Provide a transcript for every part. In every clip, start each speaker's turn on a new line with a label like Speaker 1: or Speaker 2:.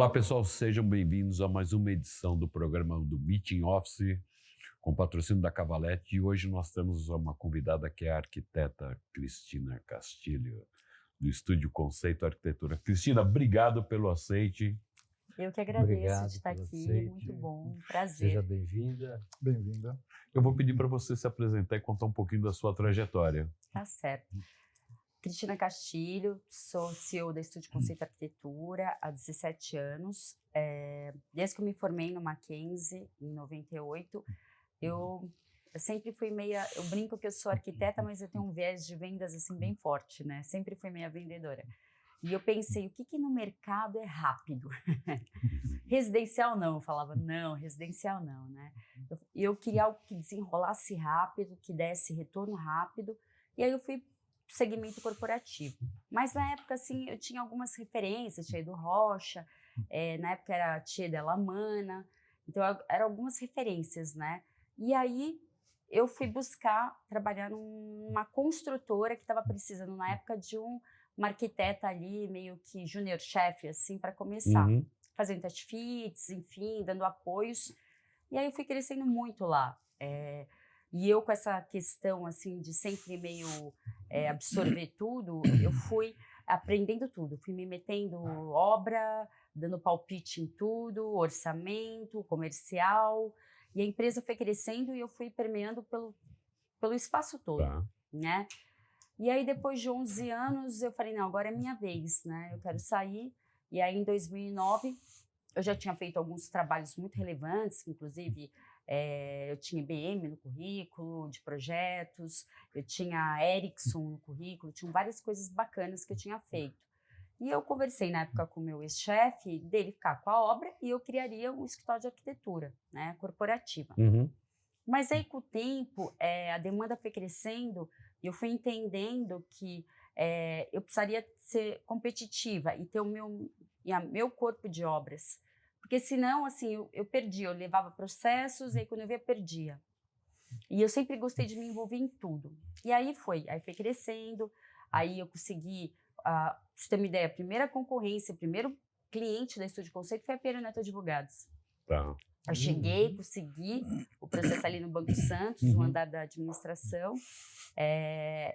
Speaker 1: Olá, pessoal, sejam bem-vindos a mais uma edição do programa do Meeting Office, com patrocínio da Cavalete. E hoje nós temos uma convidada que é a arquiteta Cristina Castilho, do Estúdio Conceito Arquitetura. Cristina, obrigado pelo aceite.
Speaker 2: Eu que agradeço
Speaker 3: Obrigado
Speaker 2: de estar aqui,
Speaker 3: aceite.
Speaker 2: muito bom, prazer.
Speaker 3: Seja bem-vinda.
Speaker 4: Bem-vinda.
Speaker 1: Eu vou pedir para você se apresentar e contar um pouquinho da sua trajetória.
Speaker 2: Tá certo. Cristina Castilho, sou CEO da Estúdio Conceito Arquitetura há 17 anos. Desde que eu me formei no Mackenzie, em 98, eu sempre fui eu brinco que eu sou arquiteta, mas eu tenho um viés de vendas assim bem forte, né? Sempre fui meia vendedora. E eu pensei, o que no mercado é rápido? Residencial não, eu falava, não, residencial não, né? Eu queria algo que desenrolasse rápido, que desse retorno rápido, e aí eu fui pro segmento corporativo. Mas na época, assim, eu tinha algumas referências, Tia do Rocha, na época era a Tia Della Mana, então eram algumas referências, né? E aí eu fui buscar trabalhar numa construtora que estava precisando, na época, de uma arquiteta ali, meio que junior chefe, assim, para começar. Fazendo test fits, enfim, dando apoios. E aí eu fui crescendo muito lá. E eu com essa questão, assim, de sempre meio absorver tudo, eu fui aprendendo tudo. Fui me metendo obra, dando palpite em tudo, orçamento, comercial. E a empresa foi crescendo e eu fui permeando pelo espaço todo, né? E aí, depois de 11 anos, eu falei, não, agora é minha vez, né? Eu quero sair. E aí, em 2009, eu já tinha feito alguns trabalhos muito relevantes, inclusive eu tinha IBM no currículo, de projetos, eu tinha Ericsson no currículo, tinham várias coisas bacanas que eu tinha feito. E eu conversei na época com o meu ex-chefe, dele ficar com a obra, e eu criaria um escritório de arquitetura, né, corporativa. Mas aí, com o tempo, a demanda foi crescendo, e eu fui entendendo que eu precisaria ser competitiva e ter o meu corpo de obras. Porque senão, assim, eu perdia, eu levava processos e aí quando eu via, perdia. E eu sempre gostei de me envolver em tudo. E aí foi crescendo, aí eu consegui, pra você ter uma ideia, a primeira concorrência, o primeiro cliente da Estúdio Conceito foi a Pereira Neto Advogados. Eu cheguei, consegui o processo ali no Banco Santos, no andar da administração,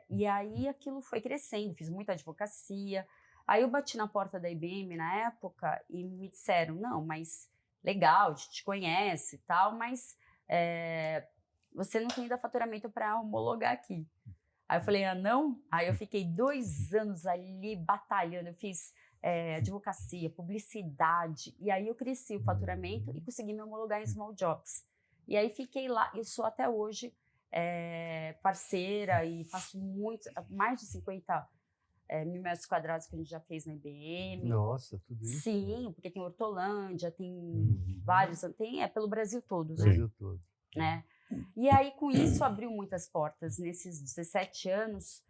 Speaker 2: e aí aquilo foi crescendo, fiz muita advocacia. Aí eu bati na porta da IBM na época e me disseram, não, mas legal, a gente te conhece e tal, mas você não tem ainda faturamento para homologar aqui. Aí eu falei, não? Aí eu fiquei 2 anos ali batalhando, eu fiz advocacia, publicidade, e aí eu cresci o faturamento e consegui me homologar em Small Jobs. E aí fiquei lá, e sou até hoje parceira e faço mais de 50 mil metros quadrados que a gente já fez na IBM.
Speaker 3: Nossa, tudo isso?
Speaker 2: Sim, porque tem Hortolândia, tem vários, tem pelo Brasil todo, né?
Speaker 3: Brasil todo.
Speaker 2: Né? E aí, com isso, abriu muitas portas. Nesses 17 anos,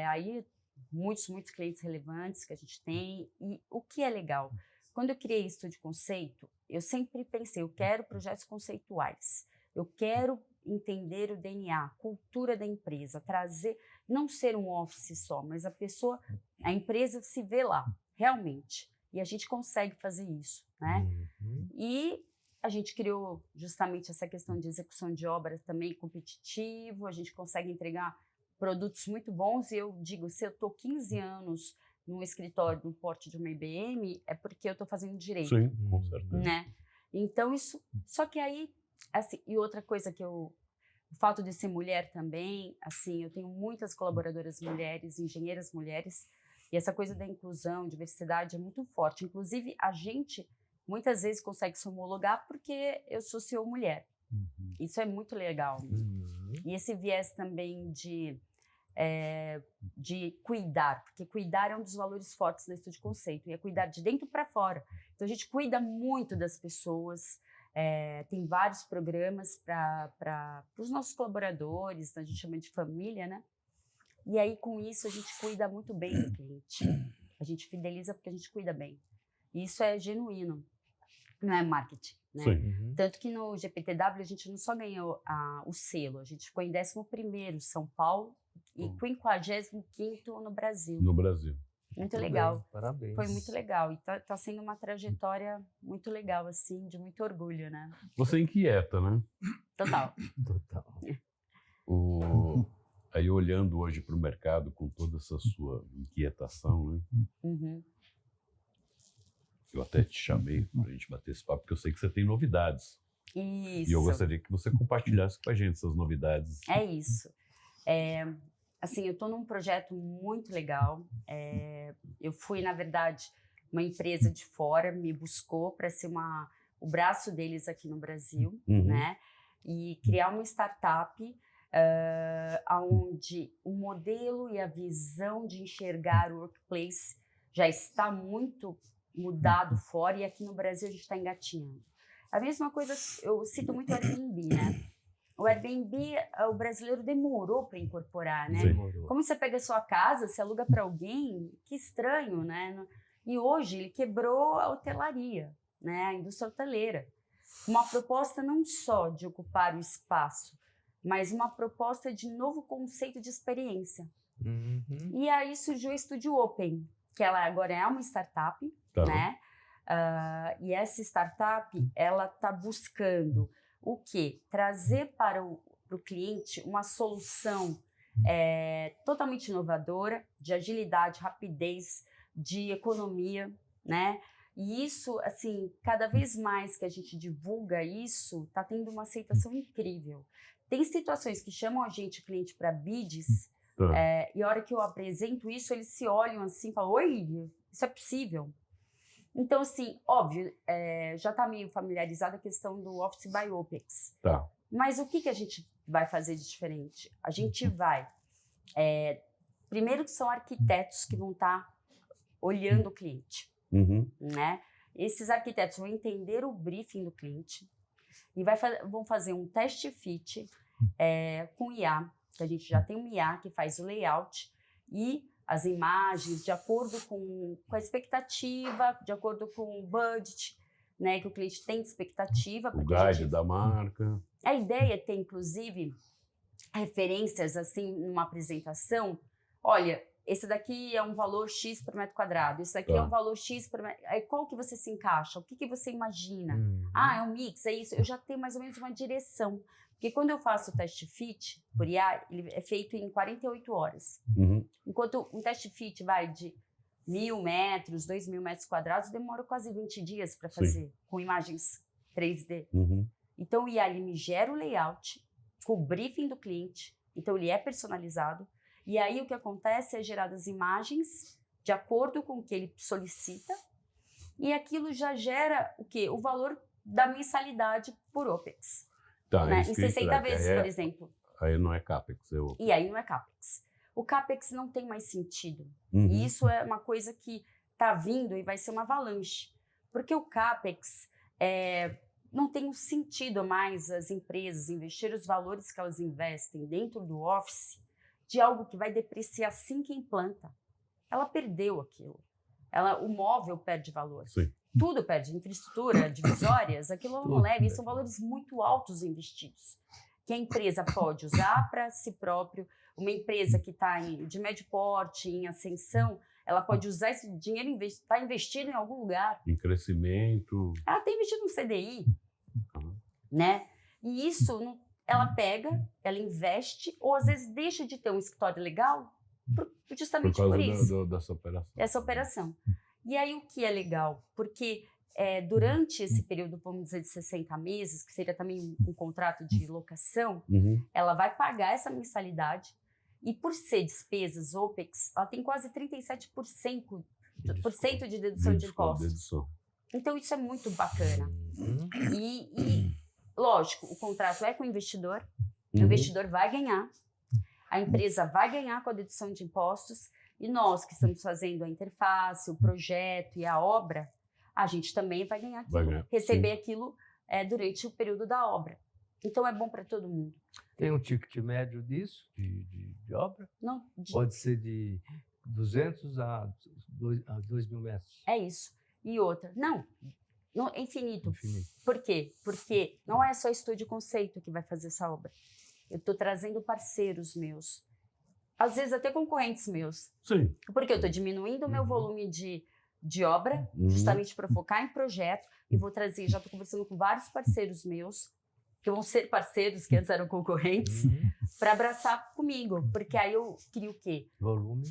Speaker 2: aí muitos clientes relevantes que a gente tem. E o que é legal? Quando eu criei Estúdio Conceito, eu sempre pensei, eu quero projetos conceituais. Eu quero entender o DNA, a cultura da empresa, trazer, não ser um office só, mas a empresa se vê lá, realmente. E a gente consegue fazer isso, né? E a gente criou justamente essa questão de execução de obras também competitivo, a gente consegue entregar produtos muito bons, e eu digo, se eu estou 15 anos no escritório do porte de uma IBM, é porque eu estou fazendo direito.
Speaker 1: Sim, com certeza.
Speaker 2: Né? Então, isso... Só que aí, assim, e outra coisa que o fato de ser mulher também, assim, eu tenho muitas colaboradoras mulheres, engenheiras mulheres, e essa coisa da inclusão, diversidade é muito forte. Inclusive, a gente muitas vezes consegue se homologar porque eu sou CEO mulher. Isso é muito legal. E esse viés também de cuidar, porque cuidar é um dos valores fortes da Estúdio Conceito, e é cuidar de dentro para fora. Então, a gente cuida muito das pessoas, tem vários programas para os nossos colaboradores, a gente chama de família, né? E aí, com isso, a gente cuida muito bem do cliente. A gente fideliza porque a gente cuida bem. E isso é genuíno, não é marketing, né? Tanto que no GPTW a gente não só ganhou o selo, a gente ficou em 11º São Paulo e 55º no Brasil.
Speaker 1: No Brasil.
Speaker 2: Muito
Speaker 3: Tudo
Speaker 2: legal.
Speaker 3: bem, parabéns.
Speaker 2: Foi muito legal. E tá sendo uma trajetória muito legal, assim, de muito orgulho, né?
Speaker 1: Você é inquieta, né?
Speaker 2: Total.
Speaker 3: Total.
Speaker 1: Aí olhando hoje para o mercado com toda essa sua inquietação, né?
Speaker 2: Uhum.
Speaker 1: Eu até te chamei para a gente bater esse papo, porque eu sei que você tem novidades.
Speaker 2: Isso.
Speaker 1: E eu gostaria que você compartilhasse com a gente essas novidades.
Speaker 2: É isso. Assim, eu estou num projeto muito legal. Eu fui, na verdade, uma empresa de fora, me buscou para ser o braço deles aqui no Brasil, né? E criar uma startup onde o modelo e a visão de enxergar o workplace já está muito mudado fora e aqui no Brasil a gente está engatinhando. A mesma coisa, eu cito muito o Airbnb, né? O Airbnb, o brasileiro demorou para incorporar, né?
Speaker 3: Demorou.
Speaker 2: Como você pega a sua casa, você aluga para alguém, que estranho, né? E hoje ele quebrou a hotelaria, né? A indústria hoteleira. Uma proposta não só de ocupar o espaço, mas uma proposta de novo conceito de experiência.
Speaker 3: Uhum.
Speaker 2: E aí surgiu a Studio Open, que ela agora é uma startup, né? E essa startup, ela está buscando o quê? Trazer para o cliente uma solução totalmente inovadora, de agilidade, rapidez, de economia, né? E isso, assim, cada vez mais que a gente divulga isso, está tendo uma aceitação incrível. Tem situações que chamam a gente, cliente, para bids, e a hora que eu apresento isso, eles se olham assim e falam, oi, isso é possível? Então, assim, óbvio, já está meio familiarizada a questão do Office by OPEX.
Speaker 1: Tá.
Speaker 2: Mas o que a gente vai fazer de diferente? A gente vai... primeiro que são arquitetos que vão estar olhando o cliente, né? Esses arquitetos vão entender o briefing do cliente e vão fazer um teste fit com IA, que a gente já tem um IA que faz o layout e as imagens de acordo com a expectativa, de acordo com o budget, né, que o cliente tem de expectativa.
Speaker 1: O guide da marca.
Speaker 2: A ideia é ter, inclusive, referências assim numa apresentação. Olha, esse daqui é um valor X por metro quadrado, esse daqui é um valor X por metro... Aí, qual que você se encaixa? O que você imagina? É um mix, é isso? Eu já tenho mais ou menos uma direção. Porque quando eu faço o teste fit por IA, ele é feito em 48 horas. Enquanto um teste fit vai de 1.000 metros, 2.000 metros quadrados, demora quase 20 dias para fazer, com imagens 3D. Então, o IA ele me gera o layout com o briefing do cliente, então ele é personalizado. E aí o que acontece é geradas imagens de acordo com o que ele solicita, e aquilo já gera o quê? O valor da mensalidade por OPEX.
Speaker 1: Tá,
Speaker 2: né? Em 60 vezes, por exemplo.
Speaker 1: Aí não é CAPEX.
Speaker 2: E aí não é CAPEX. O CAPEX não tem mais sentido. E isso é uma coisa que está vindo e vai ser uma avalanche. Porque o CAPEX não tem um sentido mais as empresas investir os valores que elas investem dentro do Office de algo que vai depreciar assim que implanta. Ela perdeu aquilo. O móvel perde valor.
Speaker 1: Sim.
Speaker 2: Tudo perde, infraestrutura, divisórias, aquilo ela não leva. E são valores muito altos investidos, que a empresa pode usar para si próprio. Uma empresa que está de médio porte, em ascensão, ela pode usar esse dinheiro, está investido em algum lugar.
Speaker 1: Em crescimento.
Speaker 2: Ela está investindo no CDI, né? E isso, ela pega, ela investe, ou às vezes deixa de ter um escritório legal, justamente por isso.
Speaker 1: Dessa operação.
Speaker 2: Essa operação. E aí o que é legal? Porque durante esse período, vamos dizer, de 60 meses, que seria também um contrato de locação, ela vai pagar essa mensalidade e por ser despesas OPEX, ela tem quase 37% de dedução de impostos. Então isso é muito bacana. E lógico, o contrato é com o investidor investidor vai ganhar, a empresa vai ganhar com a dedução de impostos, e nós que estamos fazendo a interface, o projeto e a obra, a gente também vai ganhar aquilo, receber aquilo durante o período da obra. Então é bom para todo mundo.
Speaker 3: Tem um ticket médio disso, de obra?
Speaker 2: Não.
Speaker 3: Pode ser de 200 a 2.000 metros.
Speaker 2: É isso. E outra, não, é infinito. Por quê? Porque não é só Estúdio Conceito que vai fazer essa obra. Eu estou trazendo parceiros meus às vezes até concorrentes meus.
Speaker 1: Sim.
Speaker 2: Porque eu estou diminuindo o meu volume de obra,
Speaker 1: Uhum.
Speaker 2: justamente para focar em projeto, e vou trazer, já estou conversando com vários parceiros meus, que vão ser parceiros, que antes eram concorrentes, para abraçar comigo, porque aí eu crio o quê?
Speaker 3: Volume,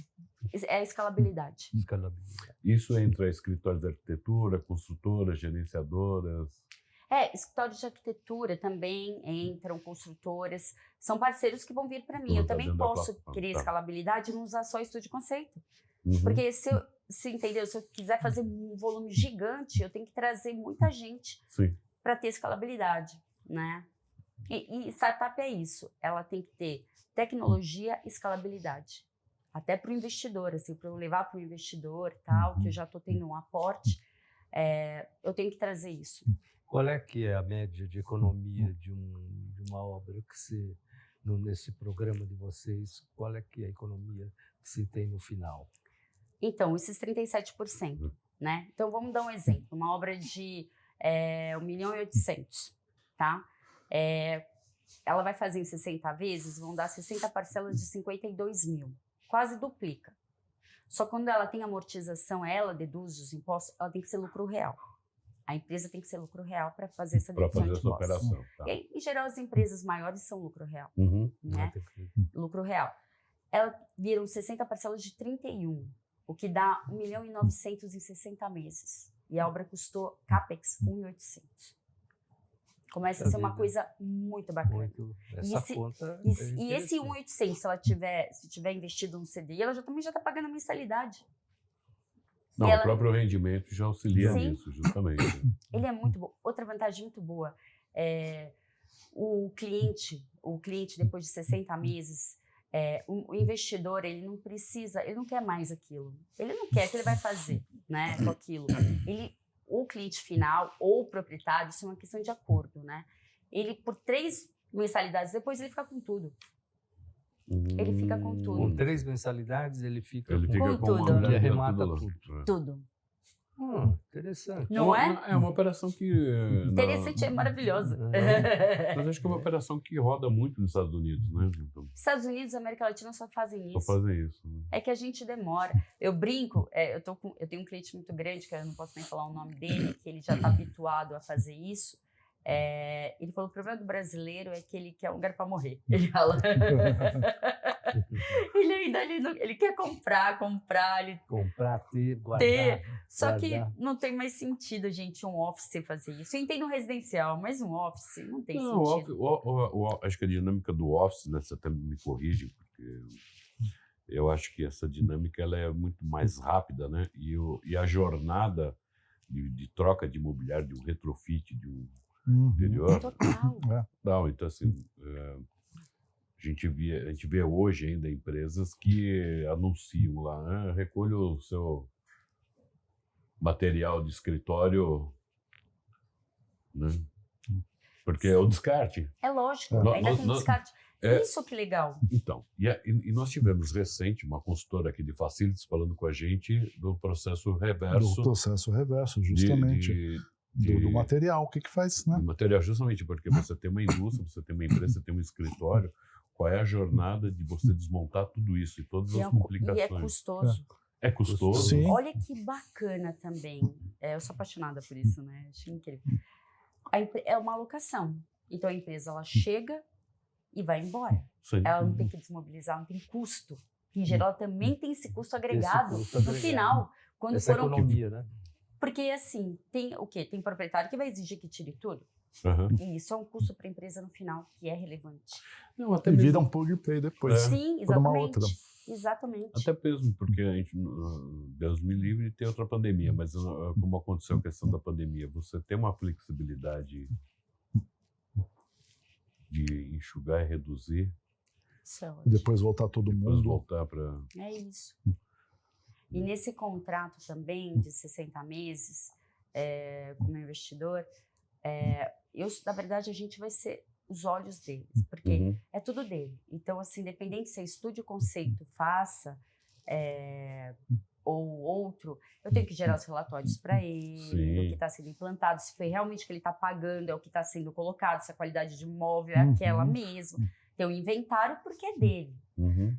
Speaker 2: É a escalabilidade.
Speaker 3: escalabilidade.
Speaker 1: Isso entra escritórios de arquitetura, construtoras, gerenciadoras.
Speaker 2: Escritórios de arquitetura também entram, construtoras, são parceiros que vão vir para mim.
Speaker 1: Então,
Speaker 2: Eu
Speaker 1: tá
Speaker 2: também
Speaker 1: dentro da
Speaker 2: posso
Speaker 1: plataforma,
Speaker 2: criar
Speaker 1: tá.
Speaker 2: escalabilidade e não usar só estúdio conceito.
Speaker 1: Uhum.
Speaker 2: Porque se entendeu, se eu quiser fazer um volume gigante, eu tenho que trazer muita gente
Speaker 1: Sim.
Speaker 2: para ter escalabilidade, né? E startup é isso, ela tem que ter tecnologia e escalabilidade. Até para o investidor, assim, para eu levar para o investidor tal, que eu já estou tendo um aporte, eu tenho que trazer isso.
Speaker 3: Qual é que é a média de economia de uma obra que você, nesse programa de vocês, qual é que é a economia que se tem no final?
Speaker 2: Então, esses 37%, né? Então, vamos dar um exemplo. Uma obra de 1.800.000, tá? Ela vai fazer em 60 vezes, vão dar 60 parcelas de 52 mil. Quase duplica. Só quando ela tem amortização, ela deduz os impostos, ela tem que ser lucro real. A empresa tem que ser lucro real para fazer essa
Speaker 1: Para
Speaker 2: dedução
Speaker 1: fazer
Speaker 2: de
Speaker 1: essa
Speaker 2: impostos.
Speaker 1: operação. Tá.
Speaker 2: E aí, em geral, as empresas maiores são lucro real,
Speaker 1: Uhum.
Speaker 2: né? Lucro real. Ela viram 60 parcelas de 31, o que dá 1.900.000 em 60 meses. E a obra custou, CAPEX, 1.800. Começa a ser uma coisa muito bacana.
Speaker 3: Essa conta
Speaker 2: E esse 1.800, se tiver investido no CDI, ela também já está pagando a mensalidade.
Speaker 1: Não,
Speaker 2: ela,
Speaker 1: o próprio rendimento já auxilia
Speaker 2: sim,
Speaker 1: nisso, justamente.
Speaker 2: Ele é muito bom. Outra vantagem muito boa, o cliente, depois de 60 meses, o investidor, ele não quer mais aquilo. Ele não quer, o que ele vai fazer, né, com aquilo? O cliente final ou o proprietário, isso é uma questão de acordo, né? Ele, por 3 mensalidades depois, ele fica com tudo. Ele fica com tudo.
Speaker 3: Com 3 mensalidades, ele fica
Speaker 2: com tudo.
Speaker 3: Ele arremata
Speaker 2: Tudo.
Speaker 3: Interessante.
Speaker 2: Não é?
Speaker 1: É uma operação que...
Speaker 2: Interessante, é maravilhosa.
Speaker 1: Mas acho que é uma operação que roda muito nos Estados Unidos, né? Então,
Speaker 2: Estados Unidos e América Latina só fazem isso.
Speaker 1: só fazem isso. Né?
Speaker 2: É que a gente demora. Eu brinco, eu tenho um cliente muito grande, que eu não posso nem falar o nome dele, que ele já está habituado a fazer isso. Ele falou, o problema do brasileiro é que ele quer um lugar para morrer. Ele fala. ele quer comprar,
Speaker 3: ter, guardar.
Speaker 2: Só que não tem mais sentido, gente, um office fazer isso. Eu entendo um residencial, mas um office não tem sentido.
Speaker 1: Acho que a dinâmica do office, né, você até me corrige, porque eu acho que essa dinâmica ela é muito mais rápida, né? E a jornada de troca de imobiliário, de um retrofit, de um interior.
Speaker 2: Total.
Speaker 1: Não, então assim, a gente vê hoje ainda empresas que anunciam lá, recolha o seu material de escritório, né? Porque é o descarte.
Speaker 2: É lógico, ainda tem descarte. Isso que legal.
Speaker 1: Então, e nós tivemos recente uma consultora aqui de Facilities falando com a gente do processo reverso.
Speaker 4: Do processo reverso, justamente. Do material, o que faz, né?
Speaker 1: Do material, justamente, porque você tem uma indústria, você tem uma empresa, você tem um escritório. Qual é a jornada de você desmontar tudo isso e todas as complicações?
Speaker 2: E é custoso.
Speaker 1: É custoso?
Speaker 4: Sim.
Speaker 2: Olha que bacana também. Eu sou apaixonada por isso, né? Acho incrível. É uma alocação. Então a empresa ela chega e vai embora.
Speaker 1: Sim.
Speaker 2: Ela não tem que desmobilizar, não tem custo. Em geral, também tem esse custo agregado no final. Quando
Speaker 3: Essa economia, né?
Speaker 2: Porque assim, tem o quê? Tem proprietário que vai exigir que tire tudo.
Speaker 1: Uhum.
Speaker 2: E isso é um custo para a empresa no final, que é relevante.
Speaker 1: Não, até
Speaker 4: E
Speaker 1: mesmo,
Speaker 4: vira um plug and play depois.
Speaker 2: Sim,
Speaker 4: Por uma
Speaker 2: exatamente.
Speaker 4: outra.
Speaker 2: Exatamente.
Speaker 1: até mesmo porque a gente, Deus me livre, tem outra pandemia, mas como aconteceu a questão da pandemia, você tem uma flexibilidade de enxugar e reduzir,
Speaker 2: Isso é ótimo.
Speaker 4: Depois voltar todo
Speaker 1: depois
Speaker 4: mundo.
Speaker 1: voltar para...
Speaker 2: É isso. E nesse contrato também de 60 meses, como investidor, na verdade, a gente vai ser os olhos deles, porque é tudo dele. Então, assim, independente se é estúdio conceito, faça, ou outro, eu tenho que gerar os relatórios para ele, do que está sendo implantado, se foi realmente o que ele está pagando, é o que está sendo colocado, se a qualidade de imóvel é aquela mesmo. ter um inventário porque é dele.
Speaker 1: Uhum.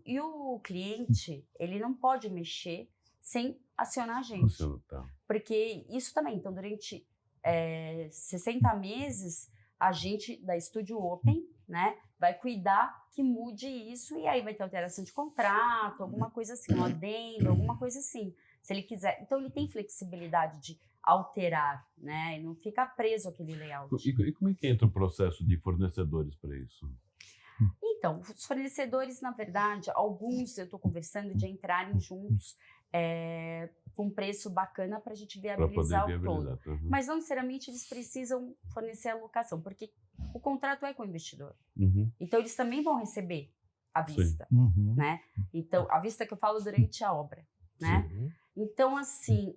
Speaker 2: E o cliente, ele não pode mexer sem acionar a gente.
Speaker 1: Funciona, tá.
Speaker 2: Porque isso também, então durante 60 meses, a gente da Estúdio Open, né, vai cuidar que mude isso e aí vai ter alteração de contrato, alguma coisa assim, um adendo, alguma coisa assim, se ele quiser. Então ele tem flexibilidade de alterar, né, e não fica preso àquele layout.
Speaker 1: E como é que entra o processo de fornecedores para isso?
Speaker 2: Então, os fornecedores, na verdade, alguns eu estou conversando de entrarem juntos com preço bacana para a gente viabilizar o todo.
Speaker 1: Uhum.
Speaker 2: Mas não necessariamente eles precisam fornecer a locação, porque o contrato é com o investidor.
Speaker 1: Uhum.
Speaker 2: Então, eles também vão receber à vista,
Speaker 4: Uhum.
Speaker 2: né? Então, a vista que eu falo durante a obra, né?
Speaker 3: Sim.
Speaker 2: Então, assim,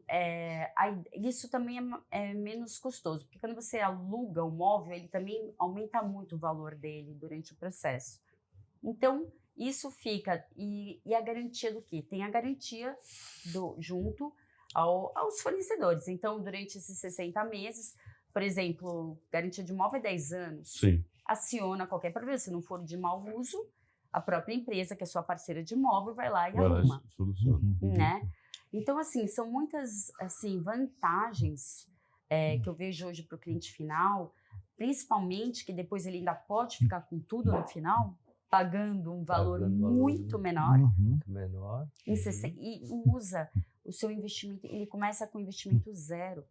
Speaker 2: isso também é menos custoso, porque quando você aluga o móvel, ele também aumenta muito o valor dele durante o processo. Então, isso fica... E a garantia do quê? Tem a garantia junto aos fornecedores. Então, durante esses 60 meses, por exemplo, garantia de imóvel é 10 anos.
Speaker 1: Sim.
Speaker 2: Aciona qualquer problema. Se não for de mau uso, a própria empresa, que é sua parceira de imóvel, vai lá e arruma.
Speaker 1: Soluciona.
Speaker 2: Né? Então, assim, são muitas vantagens que eu vejo hoje para o cliente final, principalmente que depois ele ainda pode ficar com tudo no final, pagando um valor muito menor.
Speaker 3: Muito menor.
Speaker 2: E usa o seu investimento, ele começa com investimento zero,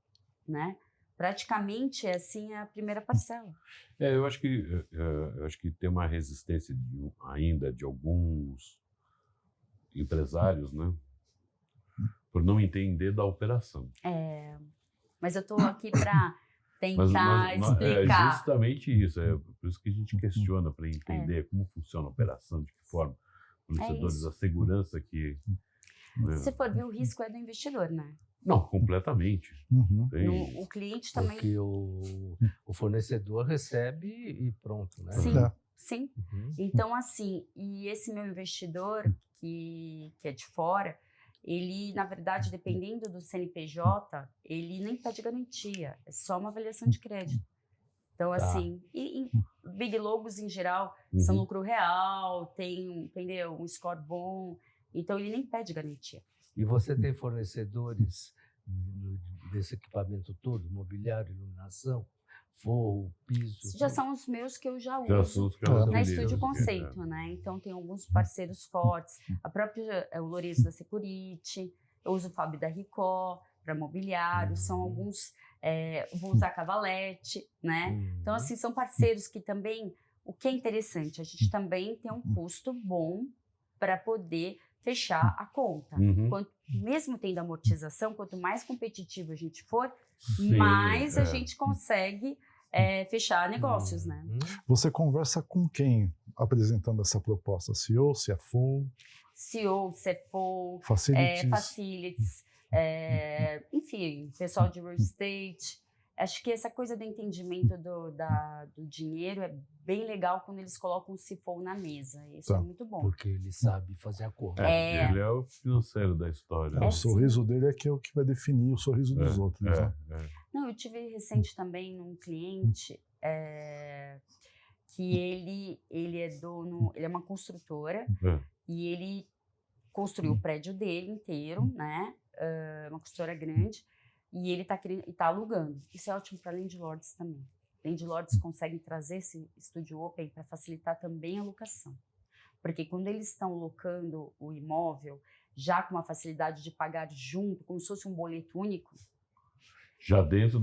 Speaker 2: né? Praticamente é assim a primeira parcela.
Speaker 1: Eu acho que tem uma resistência ainda de alguns empresários, né? Por não entender da operação.
Speaker 2: Mas eu estou aqui para tentar explicar.
Speaker 1: É justamente isso, por isso que a gente questiona, para entender como funciona a operação, de que forma, fornecedores, a segurança que... Né?
Speaker 2: Se for ver, o risco é do investidor, né?
Speaker 1: Não, completamente.
Speaker 4: Uhum.
Speaker 2: O cliente também...
Speaker 3: Porque o fornecedor recebe e pronto, né?
Speaker 2: Sim,
Speaker 4: É.
Speaker 2: sim.
Speaker 3: Uhum.
Speaker 2: Então, assim, e esse meu investidor, que é de fora, ele, na verdade, dependendo do CNPJ, ele nem pede garantia, é só uma avaliação de crédito. Então, assim, e Big Logos, em geral, são lucro real, tem, entendeu, um score bom, então ele nem pede garantia.
Speaker 3: E você tem fornecedores desse equipamento todo, mobiliário, iluminação, forro, piso?
Speaker 2: Já são os meus que eu já
Speaker 1: Já
Speaker 2: uso
Speaker 1: são os que
Speaker 2: na
Speaker 1: utilizo,
Speaker 2: Estúdio Conceito, né? Então tem alguns parceiros fortes, a própria o Lourenço da Security, eu uso o Fábio da Ricó para mobiliário, são alguns, vou usar a Cavalete, né? Então assim, são parceiros que também, o que é interessante, a gente também tem um custo bom para poder fechar a conta. Mesmo tendo amortização, quanto mais competitivo a gente for, mais a gente consegue fechar negócios, né?
Speaker 4: Você conversa com quem apresentando essa proposta? CEO, CFO?
Speaker 2: CEO, CFO,
Speaker 4: Facilities?
Speaker 2: enfim, pessoal de real estate. Acho que essa coisa do entendimento do dinheiro é bem legal quando eles colocam o CFO na mesa. Isso é muito bom.
Speaker 3: Porque ele sabe fazer a conta.
Speaker 1: Ele é o financeiro da história.
Speaker 4: O sorriso dele é que é o que vai definir o sorriso dos outros. Né?
Speaker 2: Não, eu tive recente também um cliente que ele é dono, ele é uma construtora e ele construiu o prédio dele inteiro, né? Uma construtora grande. E ele tá alugando. Isso é ótimo para landlords também. Landlords conseguem trazer esse Estúdio Open para facilitar também a locação. Porque quando eles estão locando o imóvel, já com uma facilidade de pagar junto, como se fosse um boleto único.
Speaker 1: Já dentro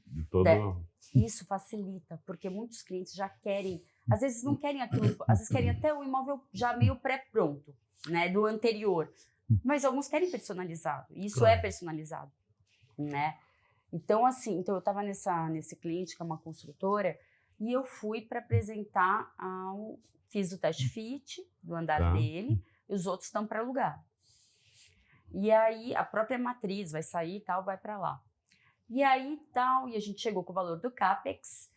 Speaker 1: de todo...
Speaker 2: Isso facilita, porque muitos clientes já querem, às vezes não querem aquilo, às vezes querem até o imóvel já meio pré-pronto, né, do anterior. Mas alguns querem personalizado, e isso é personalizado. Né? Então, assim, eu estava nesse cliente que é uma construtora e eu fui para apresentar fiz o teste fit do andar dele e os outros estão para alugar. E aí a própria matriz vai sair e tal, vai para lá. E aí e a gente chegou com o valor do CAPEX,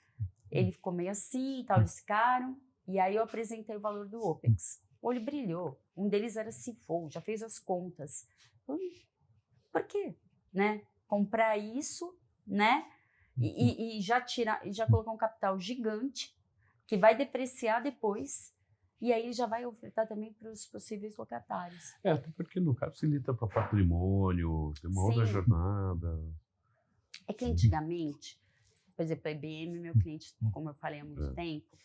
Speaker 2: ele ficou meio assim e tal, eles ficaram, e aí eu apresentei o valor do OPEX. O olho brilhou, um deles era CFO, já fez as contas. Por quê? Né? Comprar isso, né? E já colocar um capital gigante, que vai depreciar depois, e aí já vai ofertar também para os possíveis locatários.
Speaker 1: Até porque no caso facilita para patrimônio, tem uma outra
Speaker 2: Sim.
Speaker 1: jornada.
Speaker 2: É que antigamente, por exemplo, a IBM, meu cliente, como eu falei há muito tempo,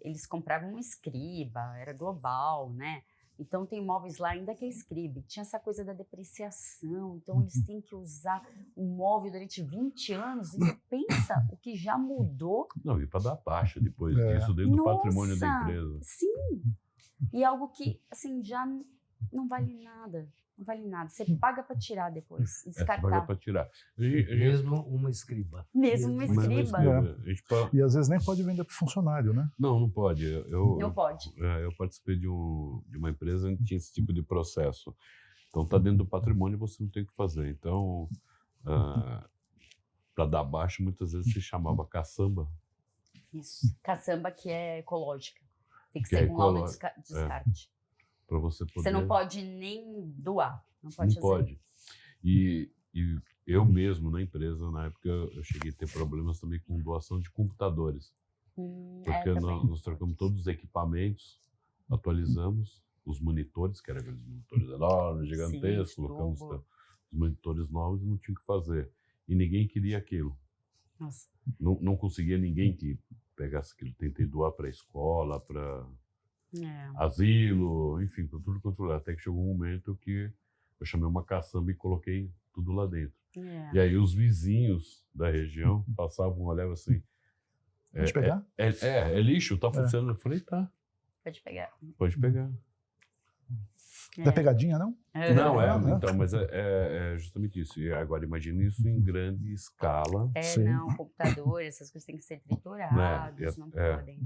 Speaker 2: eles compravam um Escriba, era global, né? Então tem imóveis lá ainda que é Escriba, tinha essa coisa da depreciação, então eles têm que usar um móvel durante 20 anos, então pensa o que já mudou.
Speaker 1: Não, e para dar baixa depois disso dentro do patrimônio da empresa.
Speaker 2: Sim, e algo que assim já não vale nada. Não vale nada. Você paga para tirar depois, descartar.
Speaker 1: Você paga para tirar.
Speaker 3: Mesmo uma Escriba.
Speaker 2: Mesmo uma Escriba.
Speaker 4: E às vezes nem pode vender para o funcionário, né?
Speaker 1: Não pode.
Speaker 2: Não pode.
Speaker 1: Eu participei de uma empresa que tinha esse tipo de processo. Então, está dentro do patrimônio, você não tem o que fazer. Então, para dar baixa, muitas vezes se chamava caçamba.
Speaker 2: Isso. Caçamba que é ecológica. Tem que
Speaker 1: Que
Speaker 2: ser
Speaker 1: é
Speaker 2: com laudo de descarte.
Speaker 1: Para você poder...
Speaker 2: Você não pode nem doar. Não pode
Speaker 1: não pode. E eu mesmo, na empresa, na época, eu cheguei a ter problemas também com doação de computadores. Porque nós trocamos todos os equipamentos, atualizamos os monitores, que eram aqueles monitores enormes, gigantescos, colocamos os monitores novos e não tinha o que fazer. E ninguém queria aquilo.
Speaker 2: Nossa.
Speaker 1: Não conseguia ninguém que pegasse aquilo. Tentei doar para a escola, para asilo, enfim, para tudo quanto lugar. Até que chegou um momento que eu chamei uma caçamba e coloquei tudo lá dentro. E aí os vizinhos da região passavam, olhavam assim...
Speaker 4: Pode pegar?
Speaker 1: É lixo, tá funcionando. Eu falei, tá.
Speaker 2: Pode pegar.
Speaker 1: Pode pegar.
Speaker 4: Não é pegadinha, não?
Speaker 1: Não, então, mas é justamente isso. E agora imagine isso em grande escala.
Speaker 2: Não, computador, essas coisas têm que ser triturados, não podem.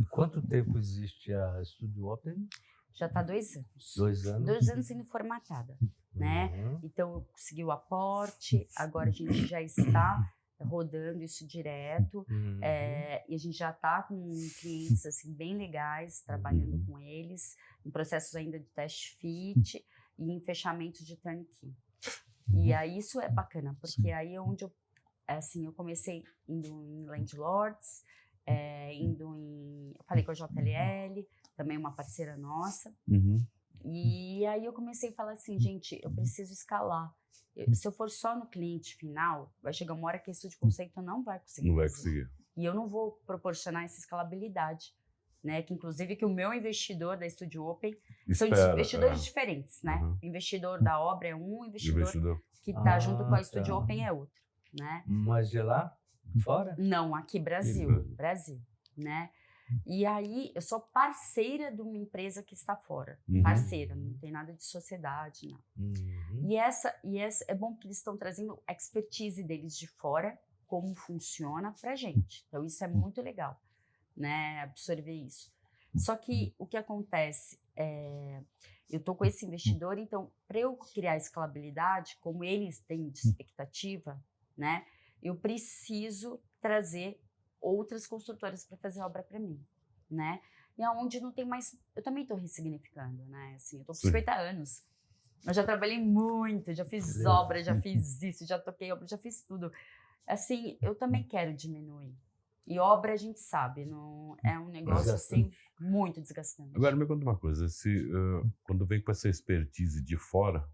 Speaker 3: Quanto tempo existe a Studio Open?
Speaker 2: Já está 2 anos.
Speaker 3: 2 anos?
Speaker 2: 2 anos sendo formatada, né? Então, eu consegui o aporte, agora a gente já está rodando isso direto, e a gente já está com clientes assim, bem legais, trabalhando com eles, em processos ainda de teste fit e em fechamento de turnkey. E aí isso é bacana, porque aí é onde eu comecei indo em landlords, eu falei com a JLL, também uma parceira nossa, e aí eu comecei a falar assim, gente, eu preciso escalar. Se eu for só no cliente final, vai chegar uma hora que esse conceito não vai conseguir.
Speaker 1: Não vai conseguir.
Speaker 2: E eu não vou proporcionar essa escalabilidade, né? Que inclusive que o meu investidor da Studio Open são investidores diferentes, né? O investidor da obra é um, o investidor que está junto com a Studio Open é outro, né?
Speaker 3: Mas de lá? Fora?
Speaker 2: Não, aqui Brasil, né? E aí, eu sou parceira de uma empresa que está fora. Parceira, não tem nada de sociedade, não. E essa é bom que eles estão trazendo a expertise deles de fora, como funciona pra gente. Então, isso é muito legal, né? Absorver isso. Só que o que acontece eu tô com esse investidor, então, para eu criar escalabilidade, como eles têm de expectativa, né? Eu preciso trazer outras construtoras para fazer obra para mim, né? E aonde não tem mais... Eu também estou ressignificando, né? Assim, eu tô com 50 anos. Eu já trabalhei muito, já fiz obra, já fiz isso, já toquei obra, já fiz tudo. Assim, eu também quero diminuir. E obra, a gente sabe, não é um negócio assim, muito desgastante.
Speaker 1: Agora, me conta uma coisa. Quando vem com essa expertise de fora,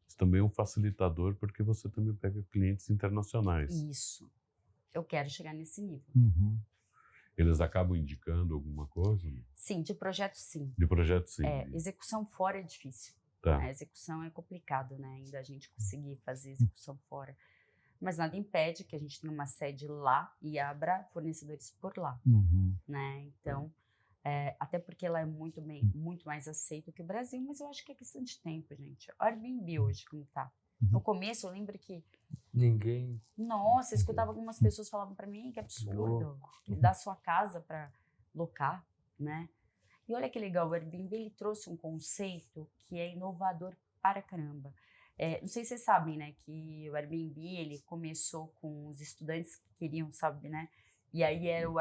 Speaker 1: isso também é um facilitador, porque você também pega clientes internacionais.
Speaker 2: Isso. Eu quero chegar nesse nível.
Speaker 1: Eles acabam indicando alguma coisa?
Speaker 2: Sim, de projeto sim.
Speaker 1: De projeto sim.
Speaker 2: Execução fora é difícil.
Speaker 1: Tá.
Speaker 2: A execução é complicado, né? Ainda a gente conseguir fazer execução fora. Mas nada impede que a gente tenha uma sede lá e abra fornecedores por lá, né? Então, até porque ela é muito mais aceita que o Brasil, mas eu acho que é questão de tempo, gente. Olha o Airbnb hoje como tá. No começo, eu lembro que...
Speaker 3: Ninguém...
Speaker 2: Nossa, eu escutava algumas pessoas falavam para mim que absurdo dar sua casa para locar, né? E olha que legal, o Airbnb ele trouxe um conceito que é inovador para caramba. Não sei se vocês sabem, né, que o Airbnb ele começou com os estudantes que queriam, sabe, né? E aí era o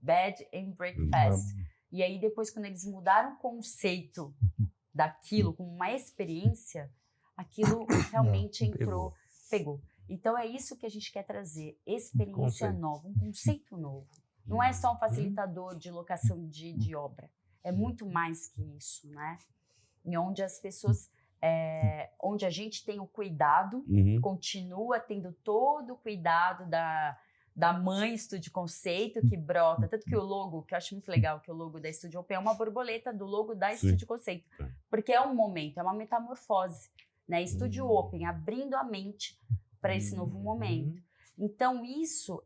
Speaker 2: Bed and Breakfast. E aí depois, quando eles mudaram o conceito daquilo com uma experiência, aquilo realmente pegou. Então é isso que a gente quer trazer, experiência nova, um conceito novo, Não é só um facilitador de locação de obra. É muito mais que isso, né? E onde as pessoas... onde a gente tem o cuidado, continua tendo todo o cuidado da mãe Estúdio Conceito que brota, tanto que o logo, que eu acho muito legal, que o logo da Estúdio Open é uma borboleta do logo da Estúdio Conceito, porque é um momento, é uma metamorfose, né? Estúdio Open, abrindo a mente para esse novo momento. Então isso,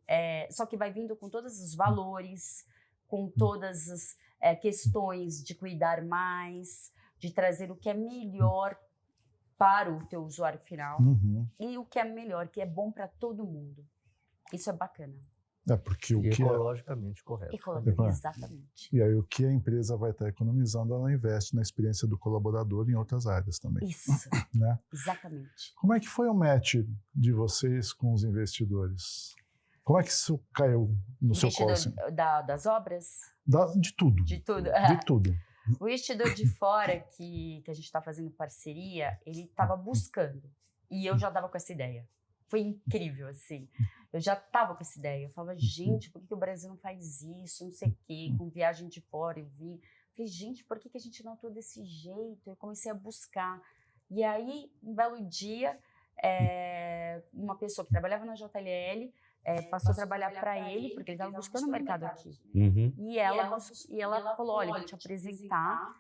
Speaker 2: só que vai vindo com todos os valores, com todas as questões de cuidar mais, de trazer o que é melhor para o teu usuário final e o que é melhor, que é bom para todo mundo. Isso é bacana.
Speaker 4: Porque o que
Speaker 3: ecologicamente correto.
Speaker 2: Exatamente.
Speaker 4: E aí o que a empresa vai estar economizando, ela investe na experiência do colaborador em outras áreas também.
Speaker 2: Isso,
Speaker 4: né?
Speaker 2: Exatamente.
Speaker 4: Como é que foi o match de vocês com os investidores? Como é que isso caiu no seu colo? Assim?
Speaker 2: Das obras?
Speaker 4: De tudo.
Speaker 2: De tudo.
Speaker 4: De tudo.
Speaker 2: O investidor de fora que a gente está fazendo parceria, ele estava buscando. E eu já estava com essa ideia. Foi incrível, assim. Eu já estava com essa ideia. Eu falava, gente, por que o Brasil não faz isso? Não sei o quê. Com viagem de fora, eu vi. Falei, gente, por que a gente não atua desse jeito? Eu comecei a buscar. E aí, um belo dia, uma pessoa que trabalhava na JLL passou a trabalhar para ele, porque ele estava buscando o mercado aqui. E ela falou, olha, eu vou te apresentar.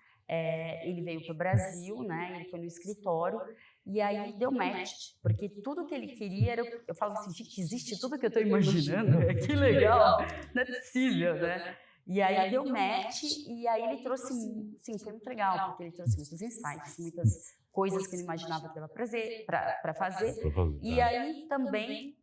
Speaker 2: Ele veio para o Brasil, né? Ele foi no escritório. E aí deu match, porque tudo que ele queria era... Eu falava assim, gente, existe tudo que eu estou imaginando? Que legal! Não é possível, né? E aí deu match, e aí ele trouxe... Sim, foi muito legal, porque ele trouxe muitos insights, muitas coisas que ele imaginava que dava para fazer. E aí também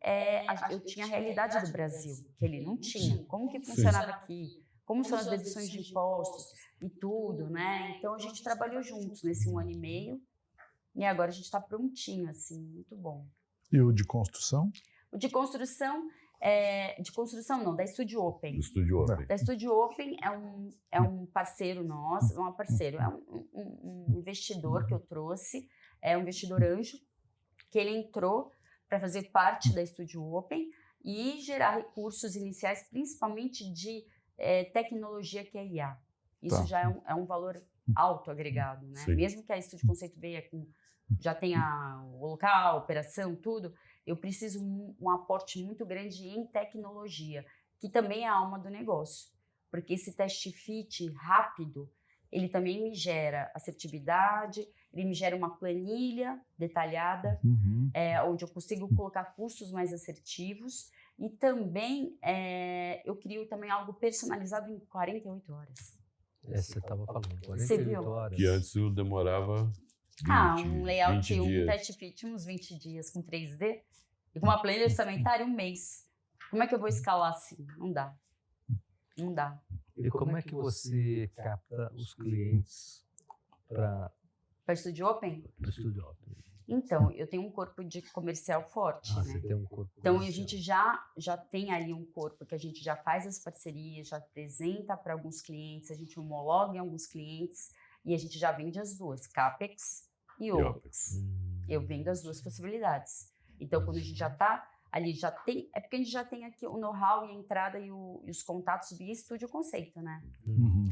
Speaker 2: eu tinha a realidade do Brasil, que ele não tinha. Como que funcionava aqui? Como são as deduções de impostos e tudo, né? Então a gente trabalhou juntos nesse 1 ano e meio. E agora a gente está prontinho, assim, muito bom.
Speaker 4: E o de construção?
Speaker 2: O de construção não, da Estúdio Open. Da Estúdio Open é um parceiro nosso, não é um parceiro, é um investidor que eu trouxe, é um investidor anjo, que ele entrou para fazer parte da Estúdio Open e gerar recursos iniciais, principalmente de tecnologia que é IA. Isso já é um valor alto agregado, né? Mesmo que a Estúdio Conceito venha já tenha o local, a operação, tudo, eu preciso um aporte muito grande em tecnologia, que também é a alma do negócio. Porque esse teste fit rápido, ele também me gera assertividade, ele me gera uma planilha detalhada, onde eu consigo colocar custos mais assertivos, e também eu crio também algo personalizado em 48 horas.
Speaker 3: Você estava falando,
Speaker 2: 48
Speaker 3: horas.
Speaker 1: Que antes eu demorava 20,
Speaker 2: um layout,
Speaker 1: 20 dias.
Speaker 2: teste fit, uns 20 dias com 3D, e com uma planilha orçamentária 1 mês. Como é que eu vou escalar assim? Não dá. Não dá.
Speaker 3: E como é que você capta os clientes para
Speaker 2: Estúdio Open?
Speaker 3: Estúdio Open?
Speaker 2: Então, eu tenho um corpo de comercial forte, né?
Speaker 3: Você tem um corpo
Speaker 2: então,
Speaker 3: comercial.
Speaker 2: a gente já tem ali um corpo que a gente já faz as parcerias, já apresenta para alguns clientes, a gente homologa em alguns clientes e a gente já vende as duas, CAPEX e OPEX. Eu vendo as duas possibilidades. Então, quando a gente já está ali, já tem... É porque a gente já tem aqui o know-how e a entrada e os contatos via Estúdio Conceito, né?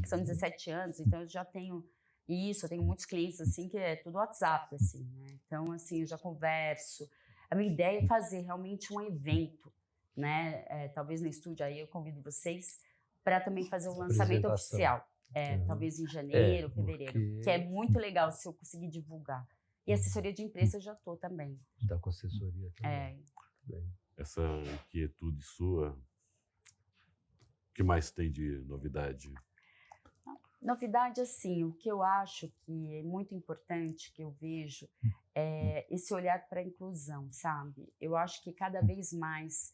Speaker 2: Que são 17 anos, então eu já tenho... Isso, eu tenho muitos clientes, assim, que é tudo WhatsApp, assim, né? Então, assim, eu já converso. A minha ideia é fazer realmente um evento, né? Talvez no estúdio, aí eu convido vocês para também fazer o lançamento oficial. Talvez em janeiro, fevereiro. Que é muito legal se eu conseguir divulgar. E assessoria de imprensa eu já estou também.
Speaker 3: Está com assessoria também.
Speaker 1: Essa inquietude sua, o que mais tem de novidade?
Speaker 2: Novidade, assim, o que eu acho que é muito importante, que eu vejo, é esse olhar para a inclusão, sabe? Eu acho que cada vez mais,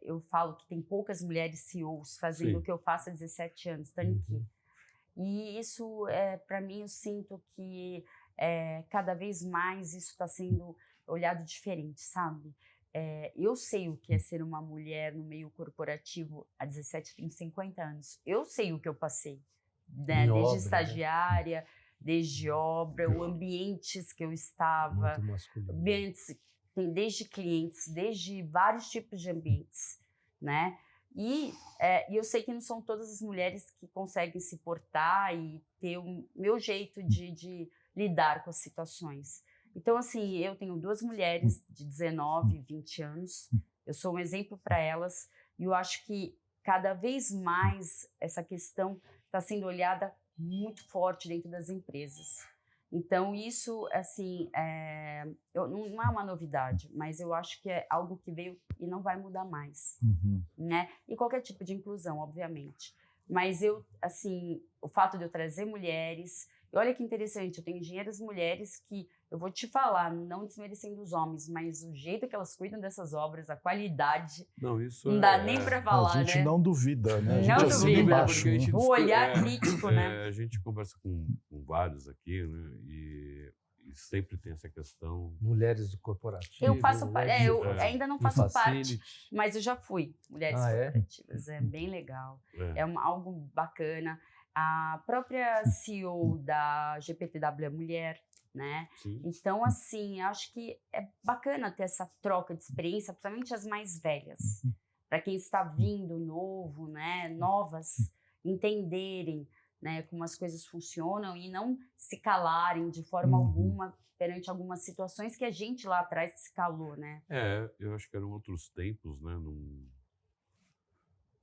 Speaker 2: eu falo que tem poucas mulheres CEOs fazendo o que eu faço há 17 anos, Taniki. E isso, para mim, eu sinto que cada vez mais isso está sendo olhado diferente, sabe? Eu sei o que é ser uma mulher no meio corporativo há 17, 50 anos. Eu sei o que eu passei. Né? Desde estagiária, desde obra, os ambientes que eu estava, desde clientes, desde vários tipos de ambientes, né? E eu sei que não são todas as mulheres que conseguem se portar e ter o meu jeito de lidar com as situações. Então, assim, eu tenho 2 mulheres de 19, 20 anos. Eu sou um exemplo para elas. E eu acho que cada vez mais essa questão está sendo olhada muito forte dentro das empresas. Então, isso, assim, não é uma novidade, mas eu acho que é algo que veio e não vai mudar mais, né? E qualquer tipo de inclusão, obviamente. Mas o fato de eu trazer mulheres... E olha que interessante, eu tenho engenheiras mulheres que, eu vou te falar, não desmerecendo os homens, mas o jeito que elas cuidam dessas obras, a qualidade, não dá nem para falar,
Speaker 4: A gente
Speaker 2: né?
Speaker 4: não duvida, né? A gente
Speaker 2: Não
Speaker 4: assina
Speaker 2: duvida,
Speaker 4: embaixo.
Speaker 1: porque a gente
Speaker 2: o olhar crítico, né?
Speaker 1: A gente conversa com vários aqui, né? E sempre tem essa questão.
Speaker 3: Mulheres do corporativo.
Speaker 2: Eu faço
Speaker 3: mulheres
Speaker 2: eu
Speaker 3: do
Speaker 2: ainda não faço
Speaker 3: facility.
Speaker 2: parte, mas eu já fui mulheres corporativas. É bem legal. É algo bacana. A própria CEO da GPTW é mulher, né?
Speaker 1: Sim.
Speaker 2: Então, assim, acho que é bacana ter essa troca de experiência, principalmente as mais velhas. Para quem está vindo novo, né? Novas, entenderem, né, como as coisas funcionam e não se calarem de forma alguma perante algumas situações que a gente lá atrás se calou, né?
Speaker 1: Eu acho que eram outros tempos, né?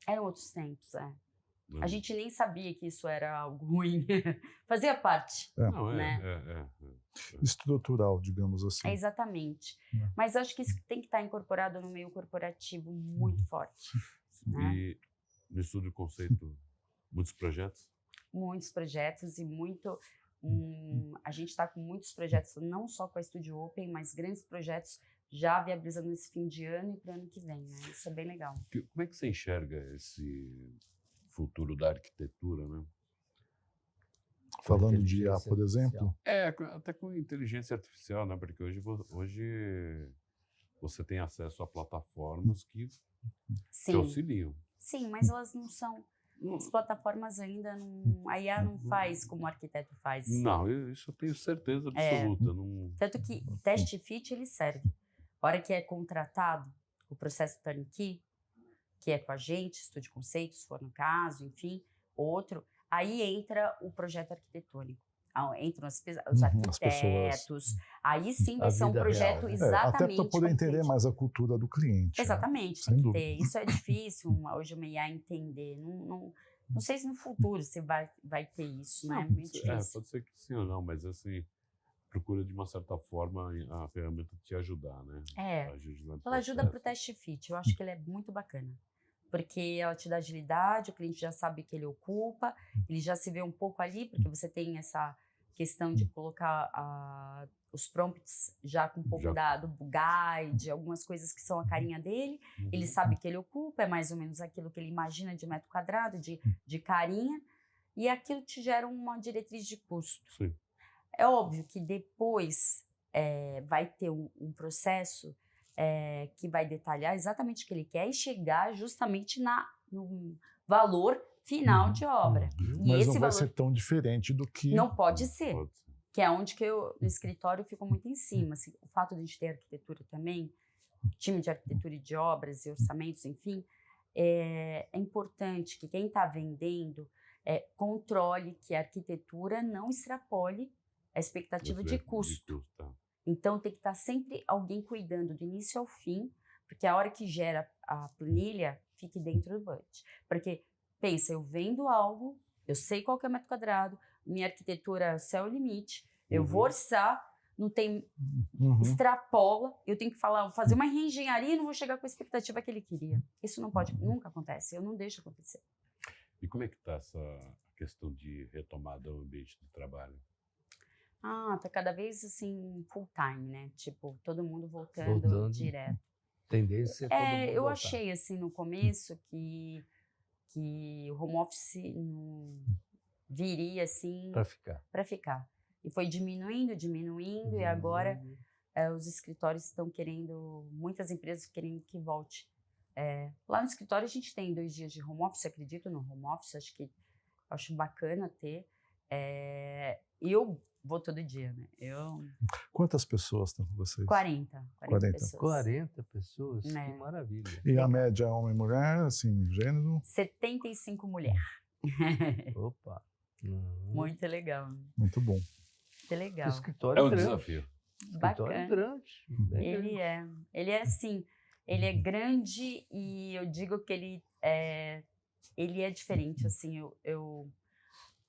Speaker 2: Eram outros tempos, A gente nem sabia que isso era algo ruim. Fazia parte. né?
Speaker 4: Estrutural, digamos assim.
Speaker 2: Exatamente. Mas eu acho que isso tem que estar incorporado no meio corporativo muito forte. Né?
Speaker 1: E no Estúdio Conceito, muitos projetos?
Speaker 2: Muitos projetos e muito... a gente está com muitos projetos, não só com a Estúdio Open, mas grandes projetos já viabilizando nesse fim de ano e para o ano que vem. Né? Isso é bem legal.
Speaker 1: Como é que você enxerga esse futuro da arquitetura, né?
Speaker 4: Falando de IA, por exemplo?
Speaker 1: Até com inteligência artificial, né? Porque hoje você tem acesso a plataformas que te auxiliam.
Speaker 2: Sim, mas elas não são... As plataformas ainda não... A IA não faz como o arquiteto faz.
Speaker 1: Não, isso eu tenho certeza absoluta.
Speaker 2: Tanto que o teste fit, ele serve. A hora que é contratado o processo turnkey, que é com a gente, Estúdio Conceito, se for no caso, enfim, outro, aí entra o projeto arquitetônico. Entram os arquitetos, aí sim vai ser um projeto exatamente...
Speaker 4: Até para poder entender mais a cultura do cliente.
Speaker 2: Exatamente,
Speaker 4: né?
Speaker 2: tem que ter. Isso é difícil hoje uma IA entender. Não sei se no futuro você vai ter isso, né? Muito difícil.
Speaker 1: Pode ser que sim ou não, mas assim, procura de uma certa forma a ferramenta te ajudar, né?
Speaker 2: Ela ajuda para o teste fit, eu acho que ele é muito bacana. Porque ela te dá agilidade, o cliente já sabe que ele ocupa, ele já se vê um pouco ali, porque você tem essa questão de colocar os prompts já com um pouco do guide, algumas coisas que são a carinha dele, ele sabe que ele ocupa, é mais ou menos aquilo que ele imagina de metro quadrado, de carinha, e aquilo te gera uma diretriz de custo.
Speaker 1: Sim.
Speaker 2: É óbvio que depois vai ter um processo que vai detalhar exatamente o que ele quer e chegar justamente no valor final de obra. E
Speaker 4: Mas
Speaker 2: esse
Speaker 4: não vai
Speaker 2: valor
Speaker 4: ser tão diferente do que...
Speaker 2: Não pode ser. Que é onde que eu, no escritório, fico muito em cima. Assim, o fato de a gente ter arquitetura também, time de arquitetura e de obras e orçamentos, enfim, é importante que quem está vendendo controle que a arquitetura não extrapole a expectativa de custo. Então, tem que estar sempre alguém cuidando do início ao fim, porque a hora que gera a planilha, fique dentro do budget. Porque, pensa, eu vendo algo, eu sei qual que é o metro quadrado, minha arquitetura céu limite, eu vou orçar, não tem... extrapola, eu tenho que fazer uma reengenharia e não vou chegar com a expectativa que ele queria. Isso não pode, nunca acontece, eu não deixo acontecer.
Speaker 1: E como é que está essa questão de retomada do ambiente do trabalho?
Speaker 2: Tá cada vez, assim, full time, né? Tipo, todo mundo voltando direto.
Speaker 3: Tendência é todo mundo
Speaker 2: eu
Speaker 3: voltar.
Speaker 2: achei, assim, no começo que o home office não viria, assim... Para ficar. E foi diminuindo, e agora os escritórios estão querendo... Muitas empresas querendo que volte. Lá no escritório a gente tem 2 dias de home office, acredito no home office, acho bacana ter. E eu vou todo dia, né?
Speaker 4: Quantas pessoas estão com vocês?
Speaker 2: 40
Speaker 4: 40.
Speaker 2: pessoas.
Speaker 3: 40 pessoas,
Speaker 2: É.
Speaker 3: que maravilha.
Speaker 4: E a média homem e mulher, assim, gênero?
Speaker 2: 75 mulheres.
Speaker 3: Opa.
Speaker 2: Muito legal.
Speaker 4: Muito bom.
Speaker 2: Muito legal.
Speaker 3: Escritório
Speaker 1: É um
Speaker 3: grande.
Speaker 1: desafio.
Speaker 3: Escritório
Speaker 2: Bacana.
Speaker 3: grande. bem grande.
Speaker 2: Ele é assim, ele é grande e eu digo que ele é diferente, assim,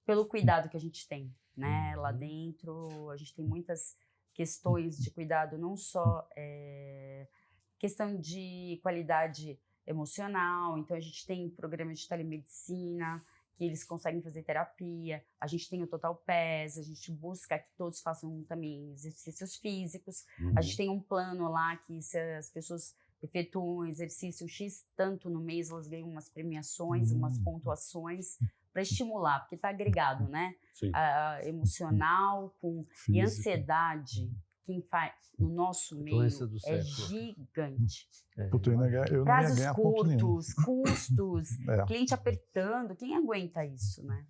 Speaker 2: pelo cuidado que a gente tem, né? Lá dentro a gente tem muitas questões de cuidado, não só questão de qualidade emocional, então a gente tem programas de telemedicina, que eles conseguem fazer terapia, a gente tem o Total PES, a gente busca que todos façam também exercícios físicos, a gente tem um plano lá que se as pessoas efetuam um exercício X tanto no mês, elas ganham umas premiações, umas pontuações para estimular, porque está agregado, né?
Speaker 1: Sim.
Speaker 2: Emocional e
Speaker 4: Físico.
Speaker 2: ansiedade, quem faz no nosso meio
Speaker 3: Doença do
Speaker 2: é
Speaker 3: século.
Speaker 2: gigante.
Speaker 4: Puta, eu não ia
Speaker 2: Prazos
Speaker 4: ganhar ponto nenhum.
Speaker 2: curtos, custos,
Speaker 4: É.
Speaker 2: cliente apertando, quem aguenta isso, né?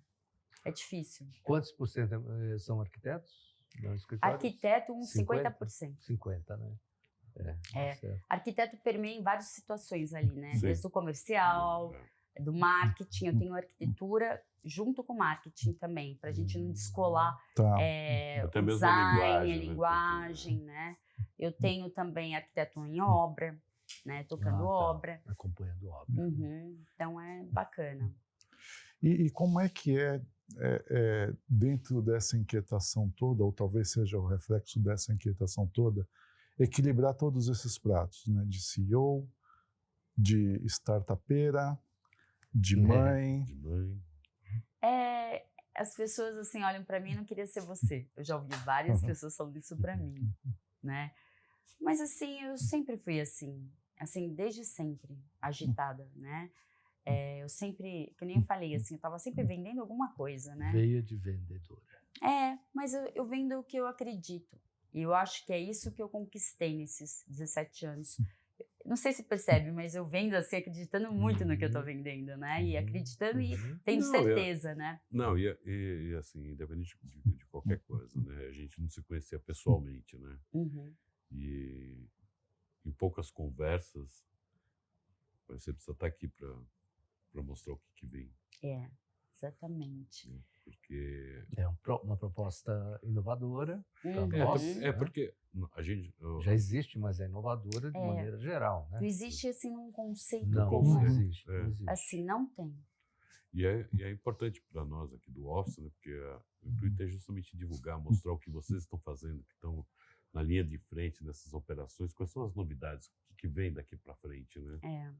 Speaker 2: É difícil.
Speaker 3: Quantos por cento são arquitetos? No escritório?
Speaker 2: Arquiteto, uns
Speaker 3: 50?
Speaker 2: 50%.
Speaker 3: 50, né? Certo.
Speaker 2: Arquiteto permeia em várias situações ali, né?
Speaker 1: Sim.
Speaker 2: Desde o comercial, do marketing, eu tenho arquitetura junto com marketing também, para a gente não descolar
Speaker 4: Tá.
Speaker 1: Até
Speaker 2: o
Speaker 1: mesmo
Speaker 2: design,
Speaker 1: a
Speaker 2: a
Speaker 1: linguagem,
Speaker 2: linguagem, né? Eu tenho também arquiteto em obra, né? Tocando
Speaker 3: tá.
Speaker 2: obra.
Speaker 3: Acompanhando obra.
Speaker 2: Então é bacana.
Speaker 4: E como é que dentro dessa inquietação toda, ou talvez seja o reflexo dessa inquietação toda, equilibrar todos esses pratos, né? De CEO, de startupeira, de mãe.
Speaker 1: De mãe.
Speaker 2: As pessoas assim olham para mim e não queria ser você. Eu já ouvi várias pessoas falando isso para mim, né? Mas assim, eu sempre fui assim desde sempre, agitada, né? Eu sempre, que nem eu falei, assim, eu estava sempre vendendo alguma coisa, né?
Speaker 3: Veia de vendedora.
Speaker 2: Mas eu vendo o que eu acredito. E eu acho que é isso que eu conquistei nesses 17 anos. Não sei se percebe, mas eu vendo assim, acreditando muito no que eu estou vendendo, né? E acreditando e tendo certeza, né?
Speaker 1: Não, e assim, independente de qualquer coisa, né? A gente não se conhecia pessoalmente, né? E em poucas conversas, você precisa estar aqui para mostrar o que vem.
Speaker 2: Exatamente.
Speaker 1: Né? Porque
Speaker 3: É uma proposta inovadora.
Speaker 1: porque a gente
Speaker 3: Já existe, mas é inovadora de maneira geral, né?
Speaker 2: Não existe assim um conceito
Speaker 3: Não
Speaker 2: comum.
Speaker 3: existe. Não existe.
Speaker 2: Assim, não tem.
Speaker 1: E é importante para nós aqui do Office, né? Porque o intuito é justamente divulgar, mostrar o que vocês estão fazendo, que estão na linha de frente nessas operações, quais são as novidades que vem daqui para frente, né?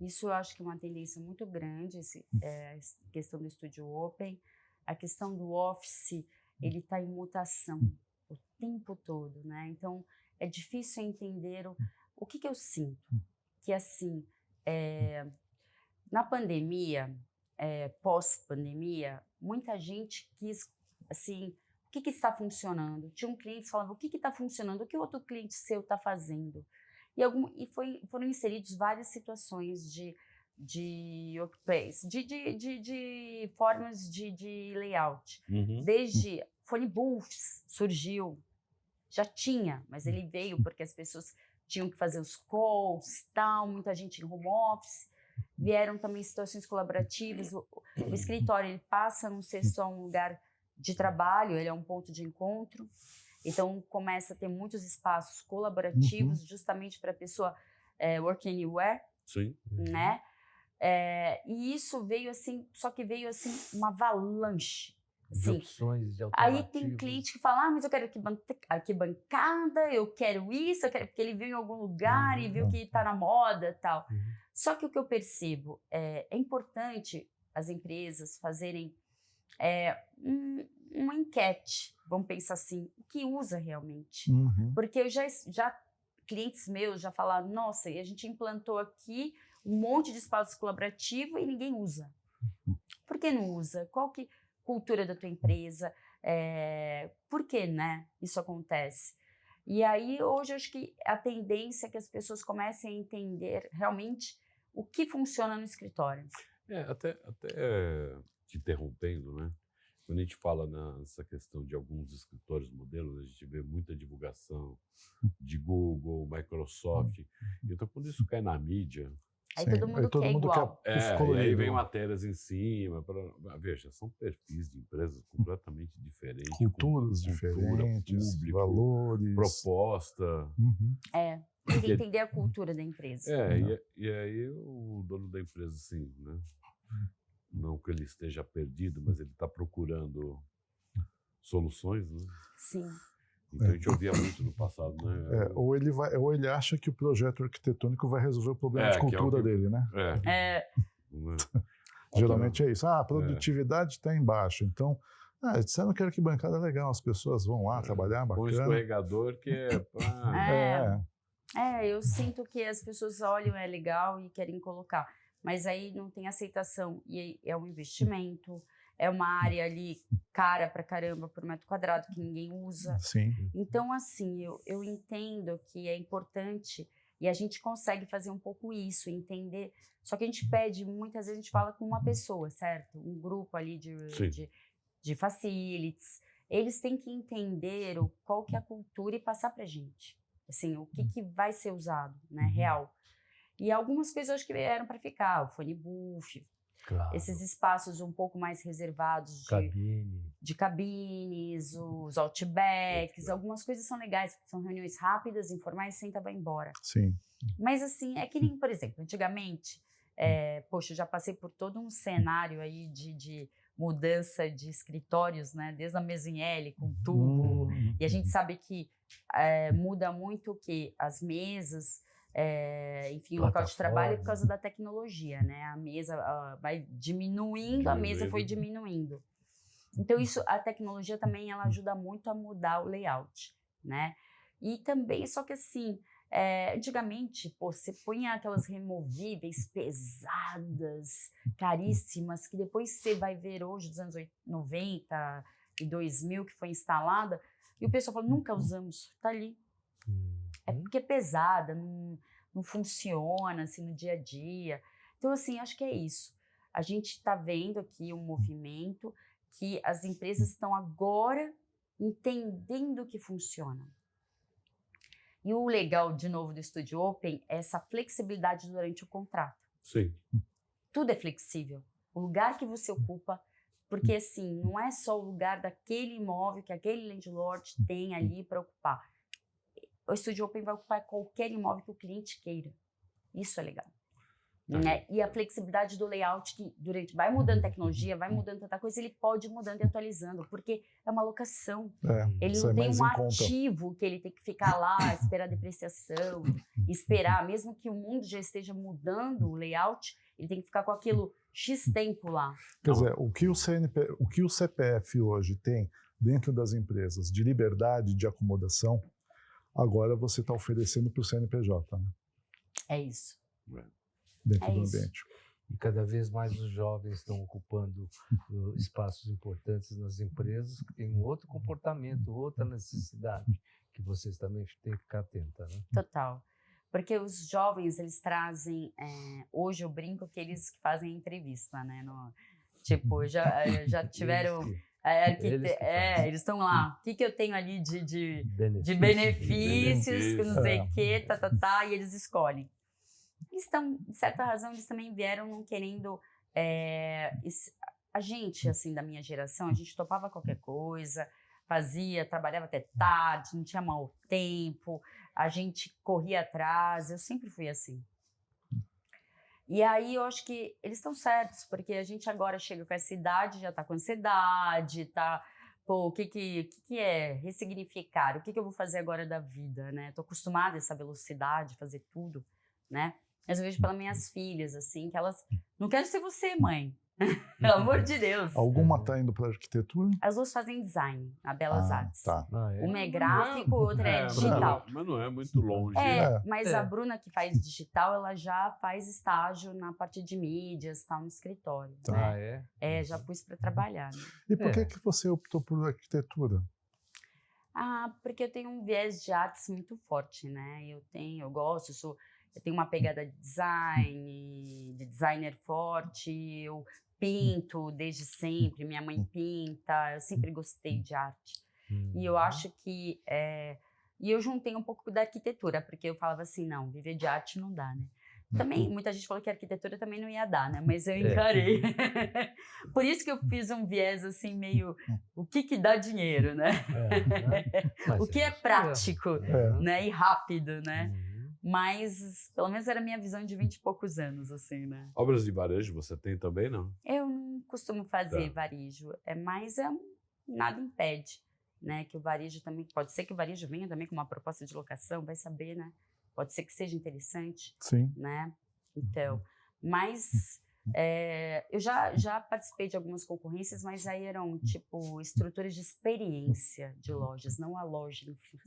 Speaker 2: Isso eu acho que é uma tendência muito grande, a questão do estúdio open. A questão do office, ele está em mutação o tempo todo, né? Então, é difícil entender o que eu sinto. Que, assim, na pandemia, pós-pandemia, muita gente quis, assim, o que está funcionando? Tinha um cliente falando, o que está funcionando? O que o outro cliente seu está fazendo? E foram inseridos várias situações de workplace, de formas de layout. Desde phone booths surgiu, já tinha, mas ele veio porque as pessoas tinham que fazer os calls, tal, muita gente em home office. Vieram também situações colaborativas. O escritório ele passa a não ser só um lugar de trabalho, ele é um ponto de encontro. Então começa a ter muitos espaços colaborativos, justamente para a pessoa work anywhere,
Speaker 1: Sim.
Speaker 2: né? E isso veio assim, só que veio assim uma avalanche.
Speaker 3: De
Speaker 2: Assim,
Speaker 3: opções, de
Speaker 2: aí
Speaker 3: alternativas.
Speaker 2: tem cliente que fala, mas eu quero arquibancada, eu quero isso, porque ele viu em algum lugar e viu que está na moda e tal. Só que o que eu percebo é importante as empresas fazerem uma enquete, vamos pensar assim, o que usa realmente? Porque eu já clientes meus já falaram, nossa, e a gente implantou aqui um monte de espaço colaborativo e ninguém usa. Por que não usa? Qual que cultura da tua empresa? Por que, né, isso acontece? E aí, hoje, eu acho que a tendência é que as pessoas comecem a entender realmente o que funciona no escritório.
Speaker 1: Até te interrompendo, né? quando a gente fala nessa questão de alguns escritórios modelos, a gente vê muita divulgação de Google, Microsoft. Então, quando isso cai na mídia...
Speaker 2: Aí
Speaker 4: Sim,
Speaker 2: todo mundo quer igual.
Speaker 1: e aí
Speaker 4: colorido.
Speaker 1: vem matérias em cima. Veja, são perfis de empresas completamente diferentes.
Speaker 4: Culturas
Speaker 1: com
Speaker 4: diferentes,
Speaker 1: público,
Speaker 4: valores.
Speaker 1: proposta.
Speaker 4: Uhum.
Speaker 2: Tem que entender a cultura da empresa.
Speaker 1: E aí o dono da empresa, assim, né? Não que ele esteja perdido, mas ele está procurando soluções, né?
Speaker 2: Sim.
Speaker 1: Então a gente ouvia muito no passado, né?
Speaker 4: Ou ele acha que o projeto arquitetônico vai resolver o problema de cultura dele, né? Geralmente é isso. A produtividade está embaixo. Então, você não quer que bancada legal, as pessoas vão lá trabalhar, bacana.
Speaker 1: Com escorregador que
Speaker 2: eu sinto que as pessoas olham, é legal e querem colocar. Mas aí não tem aceitação. E é um investimento, é uma área ali cara pra caramba por metro quadrado que ninguém usa.
Speaker 4: Sim.
Speaker 2: Então, assim, eu entendo que é importante e a gente consegue fazer um pouco isso, entender. Só que a gente pede, muitas vezes a gente fala com uma pessoa, certo? Um grupo ali de facilities. Eles têm que entender qual que é a cultura e passar pra gente. Assim, o que vai ser usado, né, real. E algumas coisas eu acho que vieram para ficar, o phone booth,
Speaker 3: Claro.
Speaker 2: esses espaços um pouco mais reservados de cabines, os outbacks, algumas coisas são legais, porque são reuniões rápidas, informais, senta, vai embora.
Speaker 4: Sim.
Speaker 2: Mas assim, é que nem, por exemplo, antigamente, poxa, eu já passei por todo um cenário aí de mudança de escritórios, né, desde a mesa em L, com tubo, e a gente sabe que muda muito o quê? As mesas... enfim, o local de trabalho é por causa da tecnologia, né? A mesa vai diminuindo, a mesa foi diminuindo. Então, a tecnologia também ela ajuda muito a mudar o layout, né? E também, só que assim, antigamente, você punha aquelas removíveis pesadas, caríssimas, que depois você vai ver hoje, dos anos 90 e 2000, que foi instalada, e o pessoal fala, nunca usamos, tá ali. É porque é pesada, não funciona assim no dia a dia. Então, assim, acho que é isso. A gente está vendo aqui um movimento que as empresas estão agora entendendo que funciona. E o legal, de novo, do Estúdio Open é essa flexibilidade durante o contrato.
Speaker 1: Sim.
Speaker 2: Tudo é flexível. O lugar que você ocupa, porque assim, não é só o lugar daquele imóvel que aquele landlord tem ali para ocupar. O Estúdio Open vai ocupar qualquer imóvel que o cliente queira. Isso é legal. Né? E a flexibilidade do layout, que vai mudando tecnologia, vai mudando tanta coisa, ele pode ir mudando e atualizando, porque é uma locação. Ele não tem um ativo que ele tem que ficar lá, esperar a depreciação, esperar, mesmo que o mundo já esteja mudando o layout, ele tem que ficar com aquilo X tempo lá.
Speaker 4: Quer dizer, o que o CPF hoje tem dentro das empresas de liberdade de acomodação, agora você está oferecendo para o CNPJ, né?
Speaker 2: É isso.
Speaker 4: Dentro do ambiente.
Speaker 3: E cada vez mais os jovens estão ocupando espaços importantes nas empresas que têm um outro comportamento, outra necessidade, que vocês também têm que ficar atenta, né?
Speaker 2: Total. Porque os jovens, eles trazem... hoje eu brinco que eles fazem entrevista, né? Tipo, já tiveram... eles estão lá. O que eu tenho ali de benefícios, que não sei o quê, e eles escolhem. Eles estão, de certa razão, eles também vieram não querendo... a gente, assim, da minha geração, a gente topava qualquer coisa, trabalhava até tarde, não tinha mau tempo, a gente corria atrás, eu sempre fui assim. E aí eu acho que eles estão certos, porque a gente agora chega com essa idade, já está com ansiedade, o que é ressignificar? O que eu vou fazer agora da vida, né? Estou acostumada a essa velocidade, fazer tudo, né? Mas eu vejo pelas minhas filhas, assim, que elas... Não quero ser você, mãe. Pelo amor de Deus.
Speaker 4: Alguma está indo para arquitetura?
Speaker 2: As duas fazem design, na Belas Artes.
Speaker 4: Tá.
Speaker 2: Uma é gráfico, outra é digital.
Speaker 1: Mas não é muito longe.
Speaker 2: Mas a Bruna, que faz digital, ela já faz estágio na parte de mídias, tá no escritório.
Speaker 3: Tá.
Speaker 2: Né? Já pus para trabalhar. Né?
Speaker 4: E por que você optou por arquitetura?
Speaker 2: Porque eu tenho um viés de artes muito forte, né? Eu gosto, eu tenho uma pegada de design, de designer forte, eu pinto desde sempre, minha mãe pinta, eu sempre gostei de arte. E eu acho que... E eu juntei um pouco da arquitetura, porque eu falava assim, não, viver de arte não dá, né? Também, muita gente falou que a arquitetura também não ia dar, né? Mas eu encarei. Por isso que eu fiz um viés, assim, meio... O que dá dinheiro, né? O que é prático, né? E rápido, né? Mas, pelo menos era a minha visão de 20 e poucos anos, assim, né?
Speaker 1: Obras de varejo você tem também, não?
Speaker 2: Eu não costumo fazer varejo. Mas nada impede, né? Que o varejo também... Pode ser que o varejo venha também com uma proposta de locação, vai saber, né? Pode ser que seja interessante, né? Então, mas eu já participei de algumas concorrências, mas aí eram, tipo, estruturas de experiência de lojas, não a loja em si.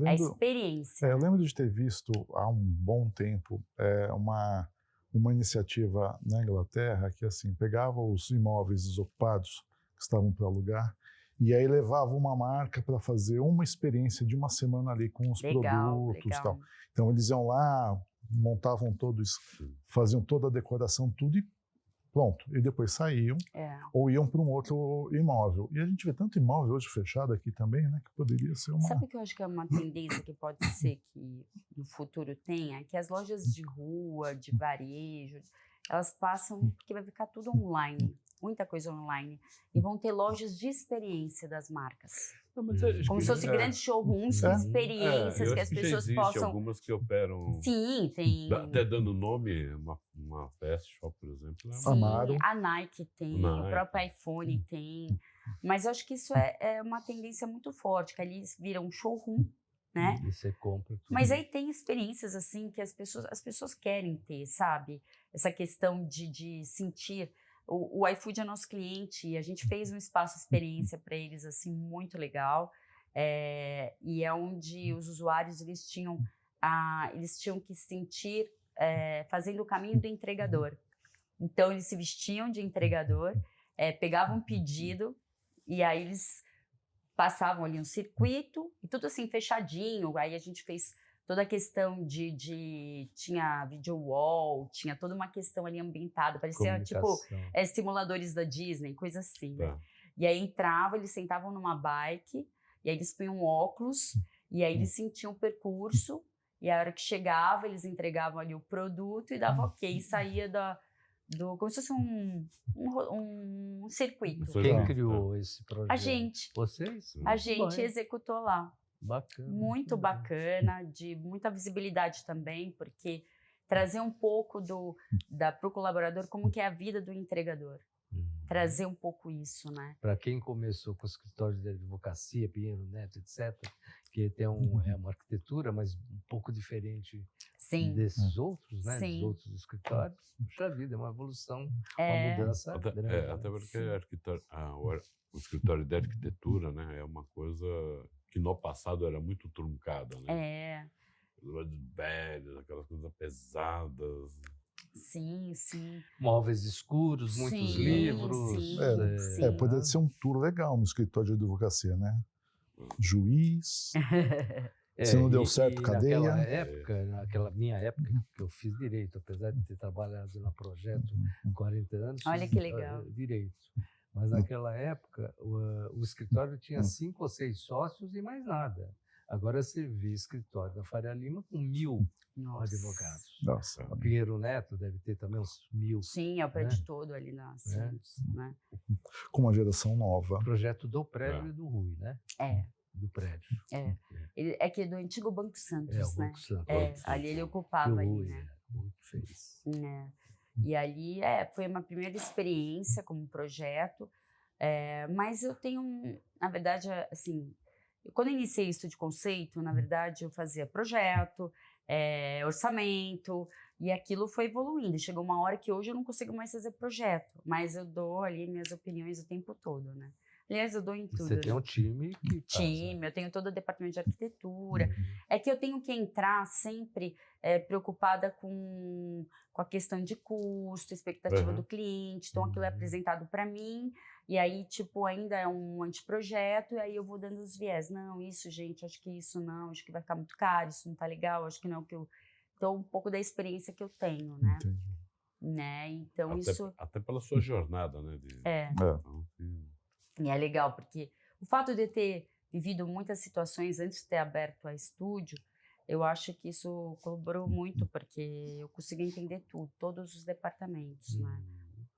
Speaker 2: A experiência.
Speaker 4: Eu lembro de ter visto há um bom tempo uma iniciativa na Inglaterra que, assim, pegava os imóveis desocupados que estavam para alugar e aí levava uma marca para fazer uma experiência de uma semana ali com os produtos e tal. Então eles iam lá, montavam todos, faziam toda a decoração, tudo e pronto. E depois saíam ou iam para um outro imóvel. E a gente vê tanto imóvel hoje fechado aqui também, né? Que poderia ser uma...
Speaker 2: Sabe o que eu acho que é uma tendência que pode ser que no futuro tenha? Que as lojas de rua, de varejo, elas passam, porque vai ficar tudo online. Muita coisa online, e vão ter lojas de experiência das marcas.
Speaker 1: Não, mas
Speaker 2: como se fossem grandes showrooms com experiências que as pessoas possam...
Speaker 1: algumas que operam...
Speaker 2: Sim, tem...
Speaker 1: Até dando nome, uma fast shop, por exemplo.
Speaker 2: Sim, a Nike tem, o próprio iPhone tem. Mas eu acho que isso é uma tendência muito forte, que ali eles viram um showroom, né?
Speaker 3: E você compra tudo.
Speaker 2: Mas aí tem experiências, assim, que as pessoas querem ter, sabe? Essa questão de sentir... O iFood é nosso cliente e a gente fez um espaço experiência para eles, assim, muito legal. E é onde os usuários, eles tinham que se sentir fazendo o caminho do entregador. Então, eles se vestiam de entregador, pegavam um pedido e aí eles passavam ali um circuito e tudo assim fechadinho. Aí a gente fez toda a questão tinha video wall, tinha toda uma questão ali ambientada, parecia tipo simuladores da Disney, coisa assim, né? E aí eles sentavam numa bike, e aí eles punham óculos, e aí eles sentiam o percurso, e a hora que chegava, eles entregavam ali o produto e dava ok, e saía como se fosse um circuito.
Speaker 3: Quem criou esse projeto?
Speaker 2: A gente.
Speaker 3: Vocês?
Speaker 2: A gente executou lá.
Speaker 3: Bacana.
Speaker 2: Muito bacana, de muita visibilidade também, porque trazer um pouco para o colaborador como que é a vida do entregador. Trazer um pouco isso, né?
Speaker 3: Para quem começou com o escritório de advocacia, Pinheiro Neto, etc., que tem uma arquitetura, mas um pouco diferente desses outros, né? Dos outros escritórios. Puxa vida, é uma evolução, uma mudança grande.
Speaker 1: Até porque o escritório de arquitetura, né, é uma coisa que no passado era muito truncada, né? Velhos, aquelas coisas pesadas.
Speaker 2: Sim, sim.
Speaker 3: Móveis escuros, muitos livros.
Speaker 2: Sim.
Speaker 4: Poderia ser um tour legal no escritório de advocacia, né? Juiz. Se não deu certo, cadeia.
Speaker 3: Naquela minha época, que eu fiz direito, apesar de ter trabalhado na Projeto 40 anos.
Speaker 2: Olha que legal.
Speaker 3: Direito. Mas naquela época, o escritório tinha 5 ou 6 sócios e mais nada. Agora você vê escritório da Faria Lima com 1.000 advogados.
Speaker 4: Nossa.
Speaker 3: O Pinheiro Neto deve ter também uns 1.000.
Speaker 2: Sim, é o prédio todo ali na Santos, né?
Speaker 4: Com uma geração nova.
Speaker 3: O projeto do prédio e do Rui, né? Do prédio.
Speaker 2: É que é do antigo Banco Santos,
Speaker 3: o Banco Santos.
Speaker 2: Ali ele ocupava ali, né?
Speaker 3: O Rui fez.
Speaker 2: E ali foi uma primeira experiência como projeto, mas eu tenho, na verdade, assim, quando eu iniciei o Estúdio Conceito, na verdade, eu fazia projeto, orçamento, e aquilo foi evoluindo. Chegou uma hora que hoje eu não consigo mais fazer projeto, mas eu dou ali minhas opiniões o tempo todo, né? Aliás, eu dou em tudo.
Speaker 3: Você tem um time que
Speaker 2: eu tenho todo o departamento de arquitetura. É que eu tenho que entrar sempre preocupada com a questão de custo, expectativa do cliente. Então, aquilo é apresentado para mim, e aí, tipo, ainda é um anteprojeto, e aí eu vou dando os viés. Não, isso, gente, acho que isso não, acho que vai ficar muito caro, isso não tá legal, acho que não, que eu... Então, um pouco da experiência que eu tenho, né?
Speaker 4: Entendi.
Speaker 2: né? Então
Speaker 1: até pela sua jornada, né?
Speaker 2: Então, e é legal porque o fato de eu ter vivido muitas situações antes de ter aberto a estúdio, eu acho que isso colaborou muito, porque eu consigo entender tudo, todos os departamentos, né?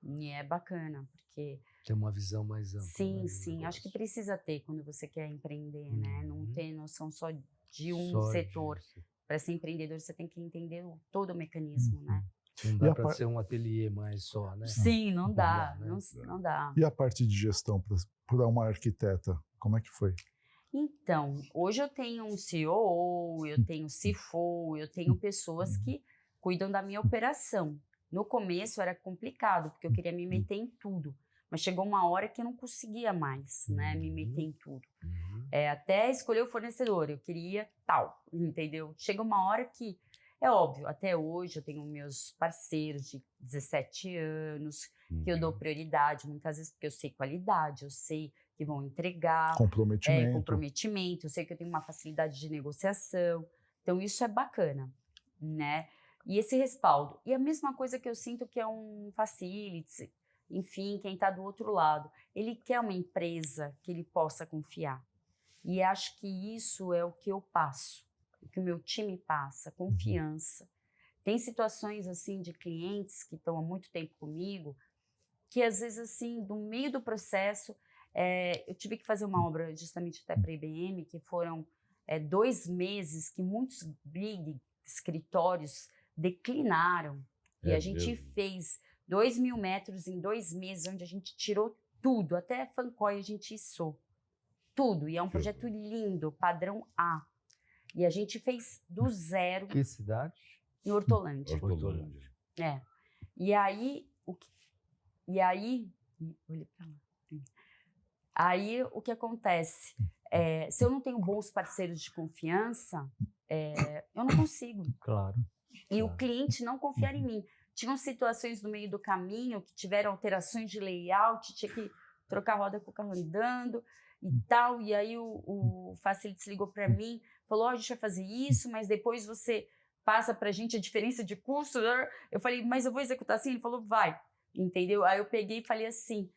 Speaker 2: E é bacana, porque...
Speaker 3: Tem uma visão mais ampla.
Speaker 2: Sim, sim. Acho que precisa ter quando você quer empreender, né? Não ter noção só de um setor. Para ser empreendedor, você tem que entender todo o mecanismo, né?
Speaker 3: Não dá para ser um ateliê mais só, né?
Speaker 2: Sim, não dá, né? Não dá.
Speaker 4: E a parte de gestão para uma arquiteta, como é que foi?
Speaker 2: Então, hoje eu tenho um COO, eu tenho CFO, eu tenho pessoas que cuidam da minha operação. No começo era complicado, porque eu queria me meter em tudo. Mas chegou uma hora que eu não conseguia mais, né, me meter em tudo. Até escolher o fornecedor, eu queria tal, entendeu? Chega uma hora que, é óbvio, até hoje eu tenho meus parceiros de 17 anos, que eu dou prioridade, muitas vezes porque eu sei qualidade, eu sei que vão entregar. Comprometimento, eu sei que eu tenho uma facilidade de negociação. Então, isso é bacana, né? E esse respaldo. E a mesma coisa que eu sinto que é um facility, enfim, quem está do outro lado. Ele quer uma empresa que ele possa confiar. E acho que isso é o que eu passo, o que o meu time passa, confiança. Tem situações, assim, de clientes que estão há muito tempo comigo, que às vezes, assim, no meio do processo, eu tive que fazer uma obra justamente até para a IBM, que foram 2 meses que muitos big escritórios declinaram. E a gente fez 2.000 metros em 2 meses, onde a gente tirou tudo, até Fancói a gente içou. Tudo. E é um projeto lindo, padrão A. E a gente fez do zero.
Speaker 3: Que cidade?
Speaker 2: Em Hortolândia. E aí, olha pra lá. Aí, o que acontece? Se eu não tenho bons parceiros de confiança, eu não consigo.
Speaker 3: Claro.
Speaker 2: E o cliente não confiar em mim. Tinham situações no meio do caminho que tiveram alterações de layout, tinha que trocar a roda com o carro andando e tal. E aí o Facility ligou para mim, falou, a gente vai fazer isso, mas depois você passa para a gente a diferença de custo. Eu falei, mas eu vou executar assim? Ele falou, vai. Entendeu? Aí eu peguei e falei assim,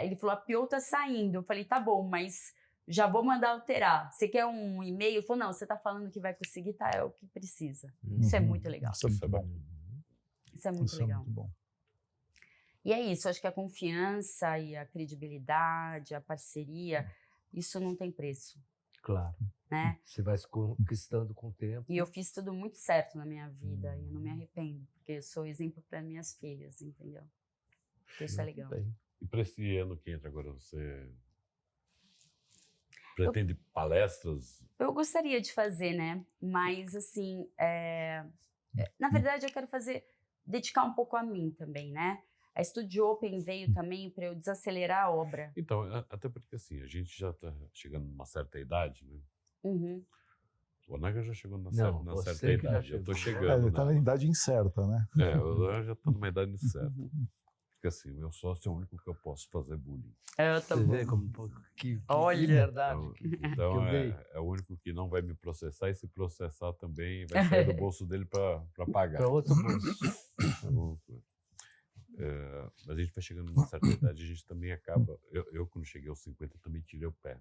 Speaker 2: ele falou, a PO tá saindo. Eu falei, tá bom, mas já vou mandar alterar. Você quer um e-mail? Ele falou, não, você tá falando que vai conseguir, tá, é o que precisa. Isso é muito legal.
Speaker 4: Isso é muito bom.
Speaker 2: Isso é muito legal.
Speaker 4: É muito bom.
Speaker 2: E é isso, acho que a confiança e a credibilidade, a parceria, isso não tem preço.
Speaker 3: Claro.
Speaker 2: Né?
Speaker 3: Você vai se conquistando com o tempo.
Speaker 2: E eu fiz tudo muito certo na minha vida e eu não me arrependo, porque eu sou exemplo para minhas filhas, entendeu? Porque isso é legal.
Speaker 3: Bem.
Speaker 1: E para esse ano que entra agora, você pretende palestras?
Speaker 2: Eu gostaria de fazer, né? Mas, assim, na verdade, eu quero dedicar um pouco a mim também, né? A Studio Open veio também para eu desacelerar a obra.
Speaker 1: Então, até porque, assim, a gente já está chegando numa certa idade, né? O Onaga já chegou na certa idade. Eu estou chegando.
Speaker 4: Ele está na idade incerta, né?
Speaker 1: Eu já estou numa idade incerta. Porque assim, o meu sócio é o único que eu posso fazer bullying.
Speaker 3: Você vê como que
Speaker 2: olha,
Speaker 3: verdade.
Speaker 1: Então é o único que não vai me processar, e se processar também vai sair do bolso dele para pagar.
Speaker 3: Para outro bolso.
Speaker 1: Mas a gente vai chegando numa certa idade, a gente também acaba... Eu quando cheguei aos 50, também tirei o pé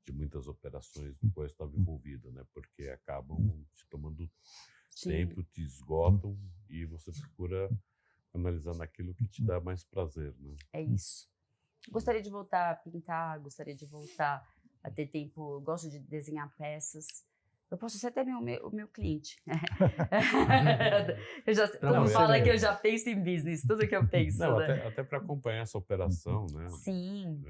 Speaker 1: de muitas operações no qual eu estava envolvido, né? Porque acabam te tomando tempo, te esgotam e você procura analisar naquilo que te dá mais prazer, né?
Speaker 2: É isso. Gostaria de voltar a pintar, gostaria de voltar a ter tempo, eu gosto de desenhar peças. Eu posso ser até o meu cliente. Todo mundo fala que eu já penso em business, tudo que eu penso.
Speaker 1: Não,
Speaker 2: né?
Speaker 1: até para acompanhar essa operação, né?
Speaker 2: Sim.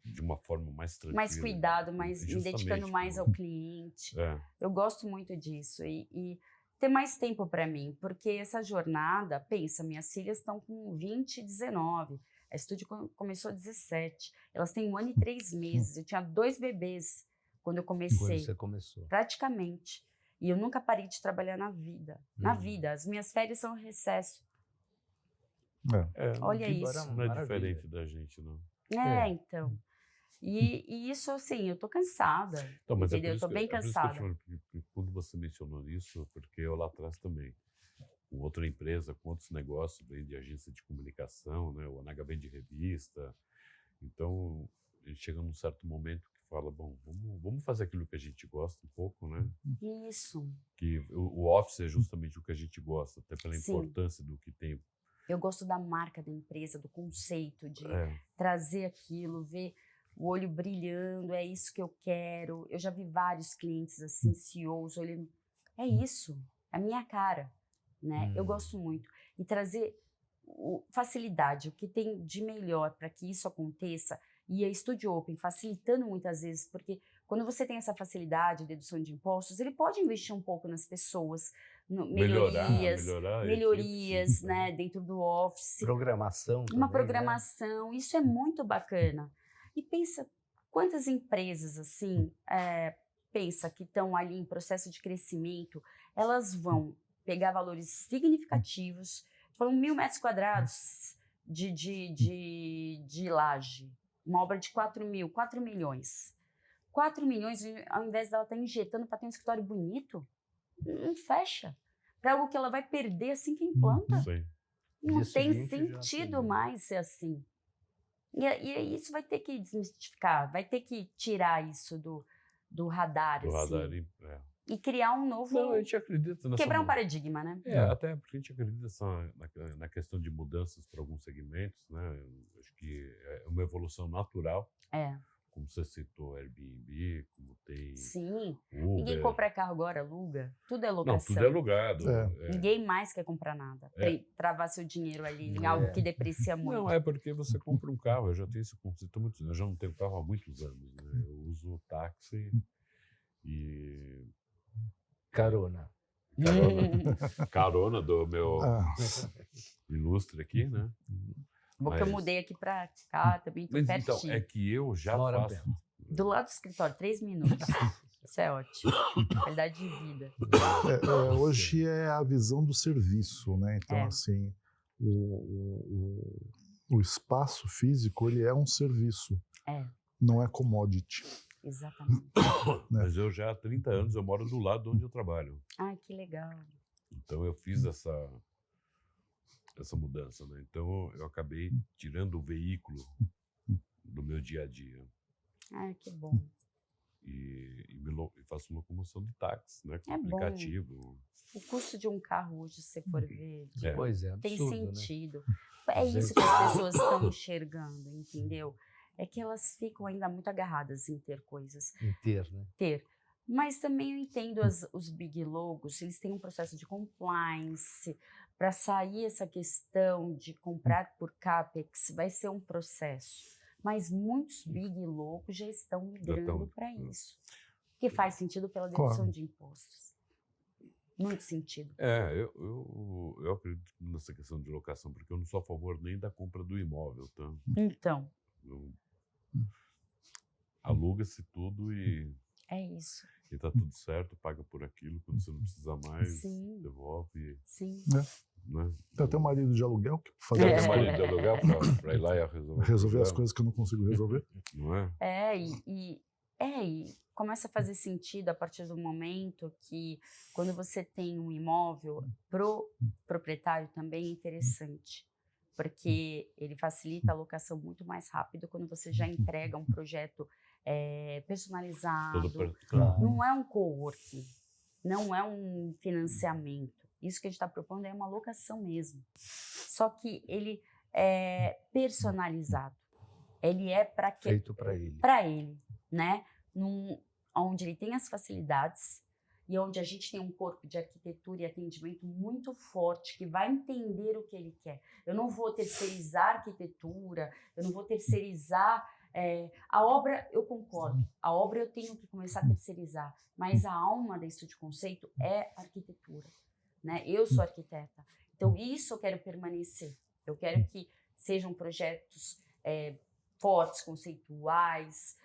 Speaker 1: De uma forma mais tranquila.
Speaker 2: Mais cuidado, me dedicando mais ao cliente. Eu gosto muito disso. E ter mais tempo para mim, porque essa jornada, pensa, minhas filhas estão com 20 e 19, a estúdio começou 17, elas têm 1 ano e 3 meses, eu tinha 2 bebês quando eu comecei.
Speaker 3: Quando você começou.
Speaker 2: Praticamente. E eu nunca parei de trabalhar na vida. Na vida. As minhas férias são recesso. Olha isso.
Speaker 1: Não é diferente da gente, não.
Speaker 2: Então. E isso, assim, eu tô cansada, então, entendeu? Eu tô bem cansada.
Speaker 1: Quando você mencionou isso, porque eu lá atrás também, com outra empresa, com outros negócios, vende agência de comunicação, né? O NH vende revista. Então, a gente chega num certo momento que fala, bom, vamos fazer aquilo que a gente gosta um pouco, né?
Speaker 2: Isso.
Speaker 1: Que o office é justamente o que a gente gosta, até pela
Speaker 2: Sim.
Speaker 1: importância do que tem.
Speaker 2: Eu gosto da marca da empresa, do conceito, de trazer aquilo, ver o olho brilhando, é isso que eu quero. Eu já vi vários clientes assim, CEOs, olhando, é isso, é a minha cara, né? Eu gosto muito. E trazer facilidade, o que tem de melhor para que isso aconteça, e a Studio Open facilitando muitas vezes, porque quando você tem essa facilidade de dedução de impostos, ele pode investir um pouco nas pessoas, melhorias,
Speaker 1: equipe,
Speaker 2: né, dentro do Office.
Speaker 3: Programação também,
Speaker 2: uma programação, né? Isso é muito bacana. E pensa, quantas empresas assim, pensa que estão ali em processo de crescimento, elas vão pegar valores significativos, falando 1.000 metros quadrados de laje, uma obra de 4 milhões. 4 milhões, ao invés dela estar injetando para ter um escritório bonito, não fecha. Para algo que ela vai perder assim que implanta. Não tem sentido mais ser assim. E isso vai ter que desmistificar, vai ter que tirar isso do radar.
Speaker 1: Do
Speaker 2: assim,
Speaker 1: radar,
Speaker 2: e criar um novo...
Speaker 1: Não, a gente acredita nessa...
Speaker 2: Quebrar um paradigma, né?
Speaker 1: Até porque a gente acredita na questão de mudanças para alguns segmentos, né? Acho que é uma evolução natural. Como você citou, Airbnb, como tem...
Speaker 2: Sim.
Speaker 1: Uber.
Speaker 2: Ninguém compra carro agora, aluga. Tudo é locação.
Speaker 1: Não, tudo é alugado.
Speaker 2: Ninguém mais quer comprar nada. Travar seu dinheiro ali em algo que deprecia muito.
Speaker 1: Não, é porque você compra um carro. Eu já tenho esse conceito há muitos anos. Eu já não tenho carro há muitos anos. Né? Eu uso táxi e... Carona do meu ilustre aqui, né?
Speaker 2: Bom, que eu mudei aqui pra cá, também tô pertinho.
Speaker 1: Então, é que eu já faço...
Speaker 2: Do lado do escritório, 3 minutos. Isso é ótimo. Qualidade de vida.
Speaker 4: Hoje é a visão do serviço, né? Então, assim, o espaço físico, ele é um serviço. Não é commodity.
Speaker 2: Exatamente.
Speaker 1: Mas eu já há 30 anos, eu moro do lado de onde eu trabalho.
Speaker 2: Ai, que legal.
Speaker 1: Então, eu fiz essa mudança, né? Então, eu acabei tirando o veículo do meu dia a dia.
Speaker 2: Ai, que bom.
Speaker 1: E faço locomoção de táxi, né? Com
Speaker 2: É
Speaker 1: aplicativo.
Speaker 2: Bom. O custo de um carro hoje, se você for ver,
Speaker 3: absurdo,
Speaker 2: tem sentido.
Speaker 3: Né?
Speaker 2: É isso que as pessoas estão enxergando, entendeu? É que elas ficam ainda muito agarradas em ter coisas.
Speaker 3: Em ter, né?
Speaker 2: Mas também eu entendo os big logos, eles têm um processo de compliance. Para sair essa questão de comprar por CAPEX, vai ser um processo. Mas muitos big logos já estão migrando para isso. Que faz sentido pela dedução de impostos. Muito sentido.
Speaker 1: Eu acredito nessa questão de locação, porque eu não sou a favor nem da compra do imóvel, tá?
Speaker 2: Então.
Speaker 1: Aluga-se tudo e...
Speaker 2: É isso.
Speaker 1: E tá tudo certo, paga por aquilo, quando você não precisa mais, devolve.
Speaker 2: Sim.
Speaker 4: Né? Tem até um marido de aluguel que faz
Speaker 1: Tem um marido de aluguel para ir lá e
Speaker 4: resolver as coisas que eu não consigo resolver.
Speaker 1: Não é?
Speaker 2: E começa a fazer sentido a partir do momento que, quando você tem um imóvel, pro proprietário também é interessante. Porque ele facilita a locação muito mais rápido quando você já entrega um projeto personalizado. Não é um coworking, não é um financiamento. Isso que a gente está propondo é uma locação mesmo. Só que ele é personalizado. Ele é
Speaker 3: feito para ele.
Speaker 2: Para ele, né? Onde ele tem as facilidades e onde a gente tem um corpo de arquitetura e atendimento muito forte, que vai entender o que ele quer. Eu não vou terceirizar a arquitetura, eu não vou terceirizar... a obra, eu concordo, a obra eu tenho que começar a terceirizar, mas a alma da Studio Conceito é arquitetura, né? Eu sou arquiteta, então isso eu quero permanecer. Eu quero que sejam projetos fortes, conceituais,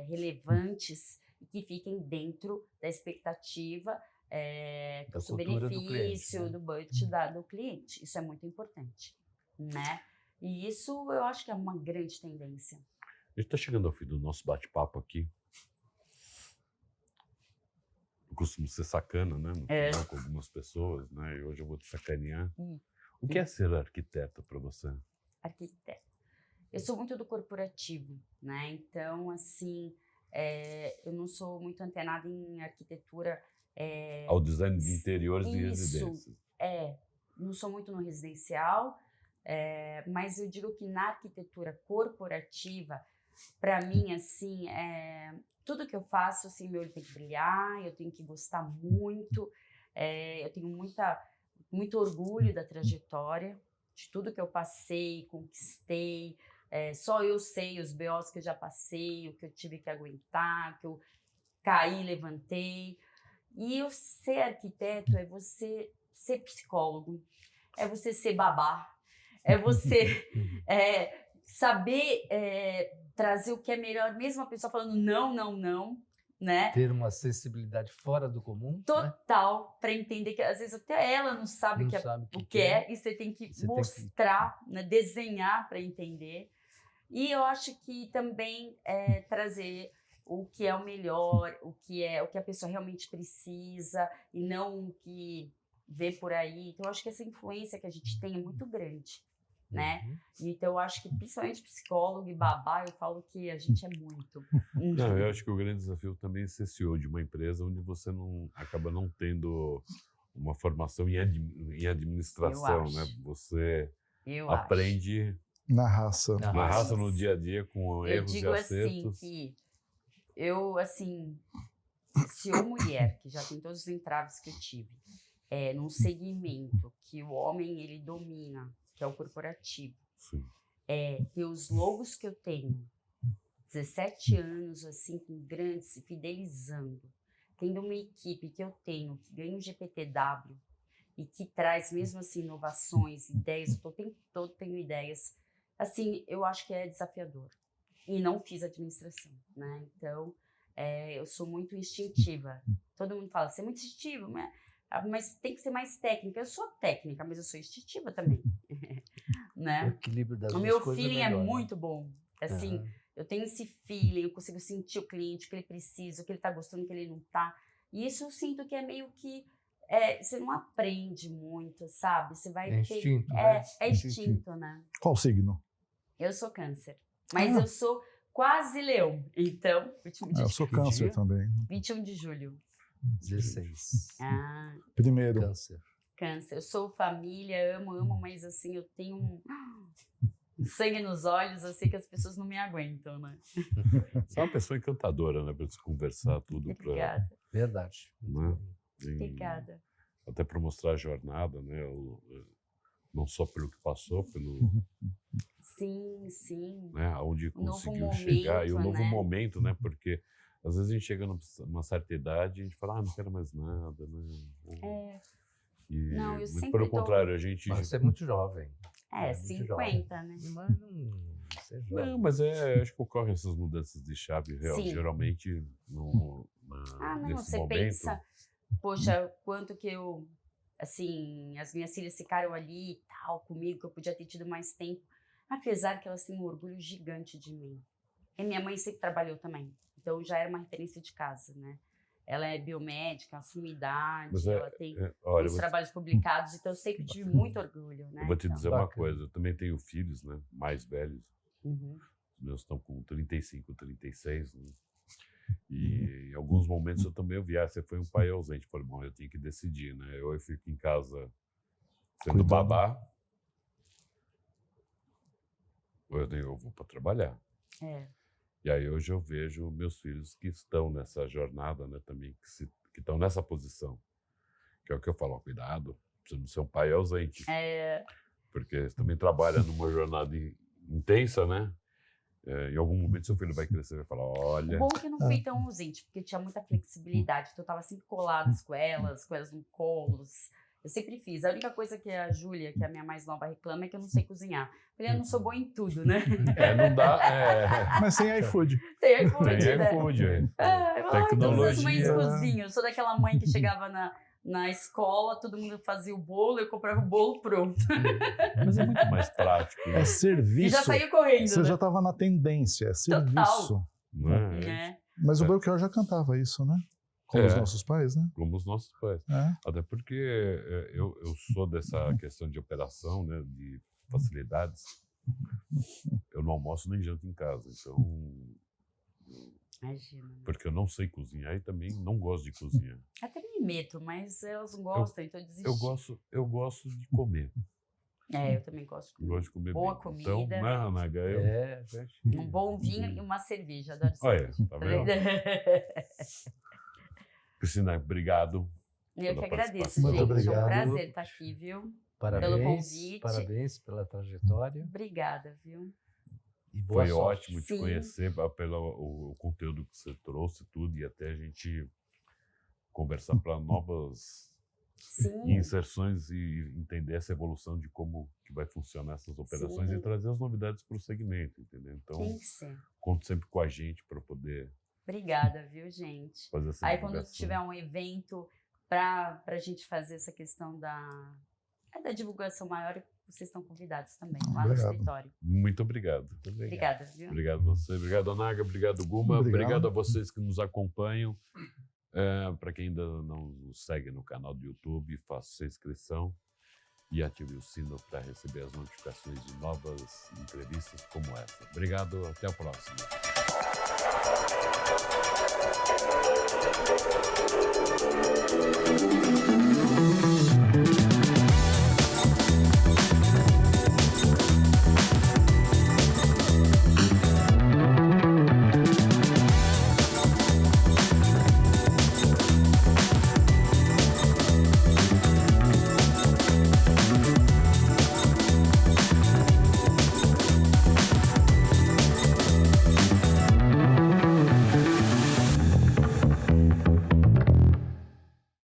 Speaker 2: relevantes, e que fiquem dentro da expectativa, do benefício, do budget do cliente. Isso é muito importante, né? E isso eu acho que é uma grande tendência.
Speaker 1: A gente está chegando ao fim do nosso bate-papo aqui. Eu costumo ser sacana, né? No final, com algumas pessoas, né? E hoje eu vou te sacanear. O que é ser arquiteta para você?
Speaker 2: Arquiteta. Eu sou muito do corporativo, né? Então, assim, eu não sou muito antenada em arquitetura.
Speaker 1: Ao design de interiores e residências.
Speaker 2: Não sou muito no residencial, mas eu digo que na arquitetura corporativa, para mim, assim, tudo que eu faço, assim, meu olho tem que brilhar, eu tenho que gostar muito, eu tenho muito orgulho da trajetória, de tudo que eu passei, conquistei, só eu sei os BOs que eu já passei, o que eu tive que aguentar, o que eu caí, levantei. E eu ser arquiteto é você ser psicólogo, é você ser babá, é você saber trazer o que é melhor, mesmo a pessoa falando não, né?
Speaker 3: Ter uma sensibilidade fora do comum.
Speaker 2: Total, né? Para entender que às vezes até ela não sabe o que é, e você tem que mostrar, né? Desenhar para entender. E eu acho que também trazer o que é o melhor, o que a pessoa realmente precisa e não o que vê por aí. Então, eu acho que essa influência que a gente tem é muito grande, né? Então, eu acho que principalmente psicólogo e babá, eu falo que a gente é muito.
Speaker 1: Não, eu acho que o grande desafio também é ser CEO de uma empresa onde você acaba não tendo uma formação em administração, né? Você aprende
Speaker 4: na raça.
Speaker 1: No dia a dia, com erros e acertos.
Speaker 2: Eu digo assim que se eu mulher, que já tem todos os entraves que eu tive, num segmento que o homem ele domina, que é o corporativo, ter os logos que eu tenho, 17 anos assim com grandes, se fidelizando, tendo uma equipe que eu tenho, que ganha um GPTW e que traz mesmo assim inovações, ideias, eu o tempo todo tenho ideias, assim, eu acho que é desafiador. E não fiz administração, né? Então, eu sou muito instintiva. Todo mundo fala, você é muito instintiva, mas tem que ser mais técnica. Eu sou técnica, mas eu sou instintiva também. Né?
Speaker 3: O equilíbrio das
Speaker 2: duas
Speaker 3: coisas
Speaker 2: meu feeling
Speaker 3: é melhor,
Speaker 2: muito bom. Assim, eu tenho esse feeling, eu consigo sentir o cliente, o que ele precisa, o que ele está gostando, o que ele não está. E isso eu sinto que é meio que... você não aprende muito, sabe? Você vai
Speaker 3: instinto,
Speaker 2: né? É instinto, né?
Speaker 4: Qual signo?
Speaker 2: Eu sou câncer. Mas eu sou quase leão, então...
Speaker 4: Eu sou câncer também.
Speaker 2: 21 de julho.
Speaker 3: 16.
Speaker 4: Primeiro.
Speaker 2: Câncer. Eu sou família, amo, mas assim, eu tenho um sangue nos olhos, assim, que as pessoas não me aguentam, né?
Speaker 1: Você é uma pessoa encantadora, né? Para conversar tudo.
Speaker 2: Obrigada.
Speaker 3: Verdade.
Speaker 1: Né?
Speaker 2: Obrigada.
Speaker 1: Até para mostrar a jornada, né? Não só pelo que passou, pelo...
Speaker 2: Sim.
Speaker 1: Né? Onde conseguiu chegar. E o novo momento, né? Porque às vezes a gente chega numa certa idade e a gente fala, não quero mais nada, né?
Speaker 2: Não, eu sempre
Speaker 1: pelo contrário, a gente...
Speaker 3: Você é muito jovem.
Speaker 2: 50,
Speaker 3: jovem.
Speaker 2: né?
Speaker 3: Mas você é jovem.
Speaker 1: Não, mas acho que ocorrem essas mudanças de chave real. Geralmente, nesse
Speaker 2: você
Speaker 1: momento...
Speaker 2: pensa, poxa, quanto que eu... Assim, as minhas filhas ficaram ali e tal, comigo, que eu podia ter tido mais tempo. Apesar que elas têm um orgulho gigante de mim. E minha mãe sempre trabalhou também. Então, já era uma referência de casa, né? Ela é biomédica, sumidade, ela tem os trabalhos publicados. Então, eu sempre tive muito orgulho, né?
Speaker 1: Eu vou te dizer uma coisa. Eu também tenho filhos, né? Mais velhos. Os meus estão com 35, 36, né? E em alguns momentos eu também ouvi, você foi um pai ausente. Falei, bom, eu tenho que decidir, né? Ou eu fico em casa sendo babá, ou eu vou para trabalhar. E aí hoje eu vejo meus filhos que estão nessa jornada, né, também, que estão nessa posição. Que é o que eu falo, cuidado, você não ser um pai ausente. Porque você também trabalha numa jornada intensa, né? Em algum momento seu filho vai crescer e vai falar, olha...
Speaker 2: O bom é que eu não fui tão ausente, porque eu tinha muita flexibilidade, então eu estava sempre colada com elas no colo. Eu sempre fiz. A única coisa que a Júlia, que é a minha mais nova, reclama é que eu não sei cozinhar. Eu não sou boa em tudo, né?
Speaker 1: Não dá...
Speaker 4: Mas tem iFood.
Speaker 2: Tem iFood,
Speaker 1: né? Tecnologia.
Speaker 2: Todas as mães cozinham. Eu sou daquela mãe que chegava na escola, todo mundo fazia o bolo, eu comprava o bolo pronto.
Speaker 1: Mas é muito mais prático. Né?
Speaker 4: É serviço.
Speaker 2: E já saiu correndo.
Speaker 4: Você já estava na tendência, é serviço.
Speaker 2: Total.
Speaker 4: Mas o Belchior já cantava isso, né? Como os nossos pais, né?
Speaker 1: Como os nossos pais. Até porque eu sou dessa questão de operação, né, de facilidades. Eu não almoço nem janto em casa, então...
Speaker 2: Imagina.
Speaker 1: Porque eu não sei cozinhar e também não gosto de cozinhar.
Speaker 2: Até me meto, mas elas gostam, então eu desisti.
Speaker 1: Eu gosto de comer.
Speaker 2: Eu também gosto de comer.
Speaker 1: Gosto de comer
Speaker 2: boa
Speaker 1: bem.
Speaker 2: comida.
Speaker 1: Então, né, Naga?
Speaker 2: Um bom vinho e uma cerveja. Adoro
Speaker 1: cerveja. Tá vendo? Cristina, obrigado.
Speaker 2: Eu que agradeço,
Speaker 4: Muito
Speaker 2: gente.
Speaker 4: obrigado.
Speaker 2: É um prazer estar aqui, viu?
Speaker 3: Parabéns,
Speaker 2: pelo convite.
Speaker 3: Parabéns pela trajetória.
Speaker 2: Obrigada, viu?
Speaker 3: E boa
Speaker 1: Foi
Speaker 3: sorte.
Speaker 1: ótimo te conhecer pelo o conteúdo que você trouxe, tudo, e até a gente conversar para novas inserções e entender essa evolução de como que vai funcionar essas operações e trazer as novidades para o segmento, entendeu? Então, conto sempre com a gente para poder...
Speaker 2: Obrigada, viu, gente?
Speaker 1: Fazer essa
Speaker 2: Aí, quando tiver um evento para a gente fazer essa questão da divulgação maior, vocês estão convidados também, lá no escritório.
Speaker 1: Muito obrigado.
Speaker 2: Obrigada, viu?
Speaker 1: Obrigado a você, obrigado, Naga, obrigado, Guma, obrigado a vocês que nos acompanham. Para quem ainda não nos segue no canal do YouTube, faça sua inscrição e ative o sino para receber as notificações de novas entrevistas como essa. Obrigado, até a próxima.